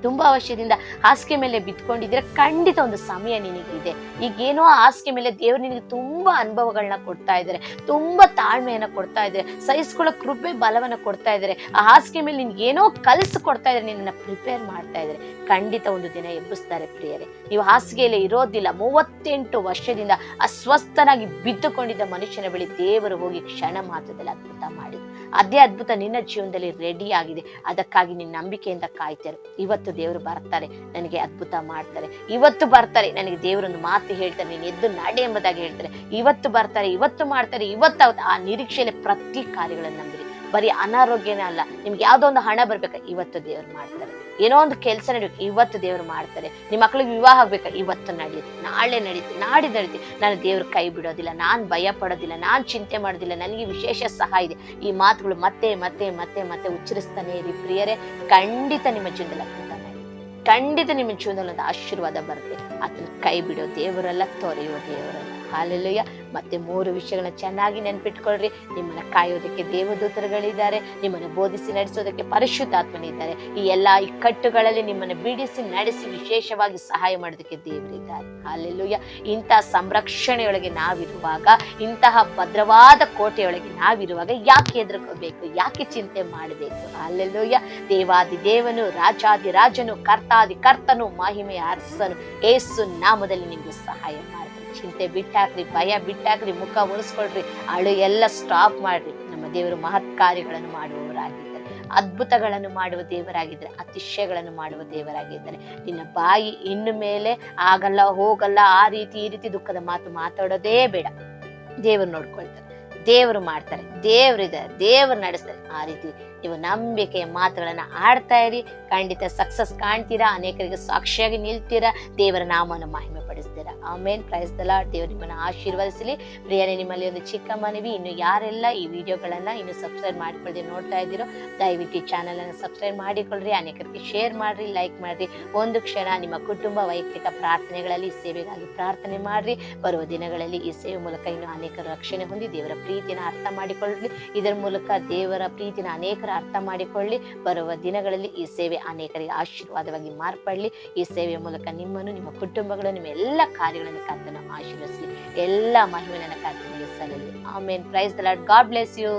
ತುಂಬಾ ವರ್ಷದಿಂದ ಹಾಸಿಗೆ ಮೇಲೆ ಬಿತ್ಕೊಂಡಿದ್ರೆ ಖಂಡಿತ ಒಂದು ಸಮಯ ನಿನಗಿದೆ. ಈಗೇನೋ ಹಾಸಿಗೆ ಮೇಲೆ ದೇವ್ರು ನಿನಗೆ ತುಂಬಾ ಅನುಭವಗಳನ್ನ ಕೊಡ್ತಾ ಇದ್ದಾರೆ, ತುಂಬಾ ತಾಳ್ಮೆಯನ್ನ ಕೊಡ್ತಾ ಇದ್ದಾರೆ, ಸಹಿಸ್ಕೊಳ್ಳೋ ಕೃಪೆ ಬಲವನ್ನ ಕೊಡ್ತಾ ಇದ್ದಾರೆ. ಆ ಹಾಸಿಗೆ ಮೇಲೆ ನಿನ್ಗೆ ಏನೋ ಕಲಿಸಿ ಕೊಡ್ತಾ ಇದ್ದಾರೆ, ನಿನ್ನ ಪ್ರಿಪೇರ್ ಮಾಡ್ತಾ ಇದ್ದಾರೆ. ಖಂಡಿತ ಒಂದು ದಿನ ಎಬ್ಬಿಸ್ತಾರೆ ಪ್ರಿಯರೇ. ನೀವು ಹಾಸಿಗೆಯಲ್ಲಿ ಇರೋದಿಲ್ಲ. 38 ವರ್ಷದಿಂದ ಅಸ್ವಸ್ಥನಾಗಿ ಬಿದ್ದುಕೊಂಡಿದ್ದ ಮನುಷ್ಯನ ಬಳಿ ದೇವರು ಹೋಗಿ ಕ್ಷಣ ಮಾತ್ರದಲ್ಲಿ ಅದ್ಭುತ ಮಾಡಿದ್ರು. ಅದೇ ಅದ್ಭುತ ನಿನ್ನ ಜೀವನದಲ್ಲಿ ರೆಡಿ ಆಗಿದೆ. ಅದಕ್ಕಾಗಿ ನಿನ್ನ ನಂಬಿಕೆಯಿಂದ ಕಾಯ್ತಾರೆ. ಇವತ್ತು ದೇವರು ಬರ್ತಾರೆ, ನನಗೆ ಅದ್ಭುತ ಮಾಡ್ತಾರೆ. ಇವತ್ತು ಬರ್ತಾರೆ, ನನಗೆ ದೇವರೊಂದು ಮಾತು ಹೇಳ್ತಾರೆ, ನೀನು ಎದ್ದು ನಡೆ ಎಂಬುದಾಗಿ ಹೇಳ್ತಾರೆ. ಇವತ್ತು ಬರ್ತಾರೆ, ಇವತ್ತು ಮಾಡ್ತಾರೆ, ಇವತ್ತು ಆ ನಿರೀಕ್ಷೆಯಲ್ಲಿ ಪ್ರತಿ ಕಾರ್ಯಗಳನ್ನು ನಂಬಿರಿ. ಬರೀ ಅನಾರೋಗ್ಯನೇ ಅಲ್ಲ, ನಿಮ್ಗೆ ಯಾವ್ದೋ ಒಂದು ಹಣ ಬರ್ಬೇಕಾ, ಇವತ್ತು ದೇವರು ಮಾಡ್ತಾರೆ. ಏನೋ ಒಂದು ಕೆಲಸ ನಡೀಬೇಕು, ಇವತ್ತು ದೇವರು ಮಾಡ್ತಾರೆ. ನಿಮ್ಮ ಮಕ್ಳಿಗೆ ವಿವಾಹ ಆಗ್ಬೇಕಾ, ಇವತ್ತು ನಡೀತಿ, ನಾಳೆ ನಡೀತಿ, ನಾಡಿದ್ದು ನಡೀತಿ. ನಾನು ದೇವ್ರ ಕೈ ಬಿಡೋದಿಲ್ಲ, ನಾನು ಭಯ ಪಡೋದಿಲ್ಲ, ನಾನು ಚಿಂತೆ ಮಾಡೋದಿಲ್ಲ, ನನಗೆ ವಿಶೇಷ ಸಹಾಯ ಇದೆ. ಈ ಮಾತುಗಳು ಮತ್ತೆ ಮತ್ತೆ ಮತ್ತೆ ಮತ್ತೆ ಉಚ್ಚರಿಸ್ತಾನೆ ಇರಿ ಪ್ರಿಯರೇ. ಖಂಡಿತ ನಿಮ್ಮ ಜೀವನದಲ್ಲಿ ಅದ್ಭುತ ನಡೀತಿ. ಖಂಡಿತ ನಿಮ್ಮ ಜೀವನದಲ್ಲಿ ಒಂದು ಆಶೀರ್ವಾದ ಬರುತ್ತೆ. ಅದನ್ನ ಕೈ ಬಿಡೋ ದೇವರಲ್ಲ, ತೊರೆಯುವ ದೇವರಲ್ಲ. ಹಲ್ಲೆಲೂಯ. ಮತ್ತೆ 3 ವಿಷಯಗಳನ್ನ ಚೆನ್ನಾಗಿ ನೆನ್ಪಿಟ್ಕೊಳ್ರಿ. ನಿಮ್ಮನ್ನ ಕಾಯೋದಕ್ಕೆ ದೇವದೂತರುಗಳಿದ್ದಾರೆ, ನಿಮ್ಮನ್ನ ಬೋಧಿಸಿ ನಡೆಸೋದಕ್ಕೆ ಪರಿಶುದ್ಧಾತ್ಮನಿದ್ದಾರೆ. ಈ ಎಲ್ಲಾ ಇಕ್ಕಟ್ಟುಗಳಲ್ಲಿ ನಿಮ್ಮನ್ನ ಬಿಡಿಸಿ ನಡೆಸಿ ವಿಶೇಷವಾಗಿ ಸಹಾಯ ಮಾಡೋದಕ್ಕೆ ದೇವರಿದ್ದಾರೆ. ಹಲ್ಲೆಲೂಯ. ಇಂತಹ ಸಂರಕ್ಷಣೆಯೊಳಗೆ ನಾವಿರುವಾಗ, ಇಂತಹ ಭದ್ರವಾದ ಕೋಟೆಯೊಳಗೆ ನಾವಿರುವಾಗ ಯಾಕೆ ಹೆದರ್ಕೋಬೇಕು, ಯಾಕೆ ಚಿಂತೆ ಮಾಡಬೇಕು? ಹಲ್ಲೆಲೂಯ. ದೇವಾದಿ ದೇವನು, ರಾಜಾದಿ ರಾಜನು, ಕರ್ತಾದಿ ಕರ್ತನು, ಮಹಿಮೆಯ ಅರಸನು ಯೇಸು ನಾಮದಲ್ಲಿ ನಿಮ್ಗೆ ಸಹಾಯ ಮಾಡ್ತಾರೆ. ಚಿಂತೆ ಬಿಟ್ಟಾಕ್ರಿ, ಭಯ ಬಿಟ್ಟಾಕ್ರಿ, ಮುಖ ಉಳಿಸ್ಕೊಳ್ರಿ, ಅಳು ಎಲ್ಲ ಸ್ಟಾಪ್ ಮಾಡ್ರಿ. ನಮ್ಮ ದೇವರು ಮಹತ್ ಕಾರ್ಯಗಳನ್ನು ಮಾಡುವವರಾಗಿದ್ದಾರೆ, ಅದ್ಭುತಗಳನ್ನು ಮಾಡುವ ದೇವರಾಗಿದ್ದಾರೆ, ಅತಿಶಯಗಳನ್ನು ಮಾಡುವ ದೇವರಾಗಿದ್ದಾರೆ. ನಿನ್ನ ಬಾಯಿ ಇನ್ನು ಮೇಲೆ ಆಗಲ್ಲ, ಹೋಗಲ್ಲ, ಆ ರೀತಿ ಈ ರೀತಿ ದುಃಖದ ಮಾತು ಮಾತಾಡೋದೇ ಬೇಡ. ದೇವರು ನೋಡ್ಕೊಳ್ತಾರೆ, ದೇವರು ಮಾಡ್ತಾರೆ, ದೇವರಿದ್ದಾರೆ, ದೇವರು ನಡೆಸ್ತಾರೆ. ಆ ರೀತಿ ನೀವು ನಂಬಿಕೆಯ ಮಾತುಗಳನ್ನ ಆಡ್ತಾ ಇರಿ. ಖಂಡಿತ ಸಕ್ಸಸ್ ಕಾಣ್ತೀರಾ, ಅನೇಕರಿಗೆ ಸಾಕ್ಷಿಯಾಗಿ ನಿಲ್ತೀರಾ. ದೇವರ ನಾಮವನ್ನು ಮಹಿಮೆ ಪಡಿಸ್ತೀರಾ. ಇದ್ದೀರಾ. ಆಮೇನ್. Praise the Lord. ದೇವರು ನಿಮ್ಮನ್ನು ಆಶೀರ್ವದಿಸಲಿ. ಪ್ರಿಯರೇ, ನಿಮ್ಮಲ್ಲಿ ಒಂದು ಚಿಕ್ಕ ಮನವಿ, ಇನ್ನು ಯಾರೆಲ್ಲ ಈ ವಿಡಿಯೋಗಳನ್ನ ಇನ್ನು ಸಬ್ಸ್ಕ್ರೈಬ್ ಮಾಡಿಕೊಳ್ಳದೆ ನೋಡ್ತಾ ಇದ್ದೀರೋ ದಯವಿಟ್ಟು ಈ ಚಾನಲ್ ಅನ್ನು ಸಬ್ಸ್ಕ್ರೈಬ್ ಮಾಡಿಕೊಳ್ಳ್ರಿ, ಅನೇಕರಿಗೆ ಶೇರ್ ಮಾಡ್ರಿ, ಲೈಕ್ ಮಾಡ್ರಿ. ಒಂದು ಕ್ಷಣ ನಿಮ್ಮ ಕುಟುಂಬ ವೈಯಕ್ತಿಕ ಪ್ರಾರ್ಥನೆಗಳಲ್ಲಿ ಈ ಸೇವೆಗಾಗಿ ಪ್ರಾರ್ಥನೆ ಮಾಡ್ರಿ. ಬರುವ ದಿನಗಳಲ್ಲಿ ಈ ಸೇವೆ ಮೂಲಕ ಇನ್ನು ಅನೇಕರು ರಕ್ಷಣೆ ಹೊಂದಿ ದೇವರ ಪ್ರೀತಿನ ಅರ್ಥ ಮಾಡಿಕೊಳ್ಳಿ. ಇದರ ಮೂಲಕ ದೇವರ ಪ್ರೀತಿನ ಅನೇಕರ ಅರ್ಥ ಮಾಡಿಕೊಳ್ಳಿ. ಬರುವ ದಿನಗಳಲ್ಲಿ ಈ ಸೇವೆ ಅನೇಕರಿಗೆ ಆಶೀರ್ವಾದವಾಗಿ ಮಾರ್ಪಡಲಿ. ಈ ಸೇವೆಯ ಮೂಲಕ ನಿಮ್ಮನ್ನು, ನಿಮ್ಮ ಕುಟುಂಬಗಳು, ನಿಮ್ಮ ಎಲ್ಲ ಕಾರ್ಯಗಳನ್ನು ಕರ್ತನು ಆಶೀರ್ವದಿಸಲಿ. ಎಲ್ಲ ಮಹಿಮೆಯನ್ನು ಕರ್ತನಿಗೆ ಸಲ್ಲಲಿ. ಆಮೇನ್. Praise the Lord. God bless you.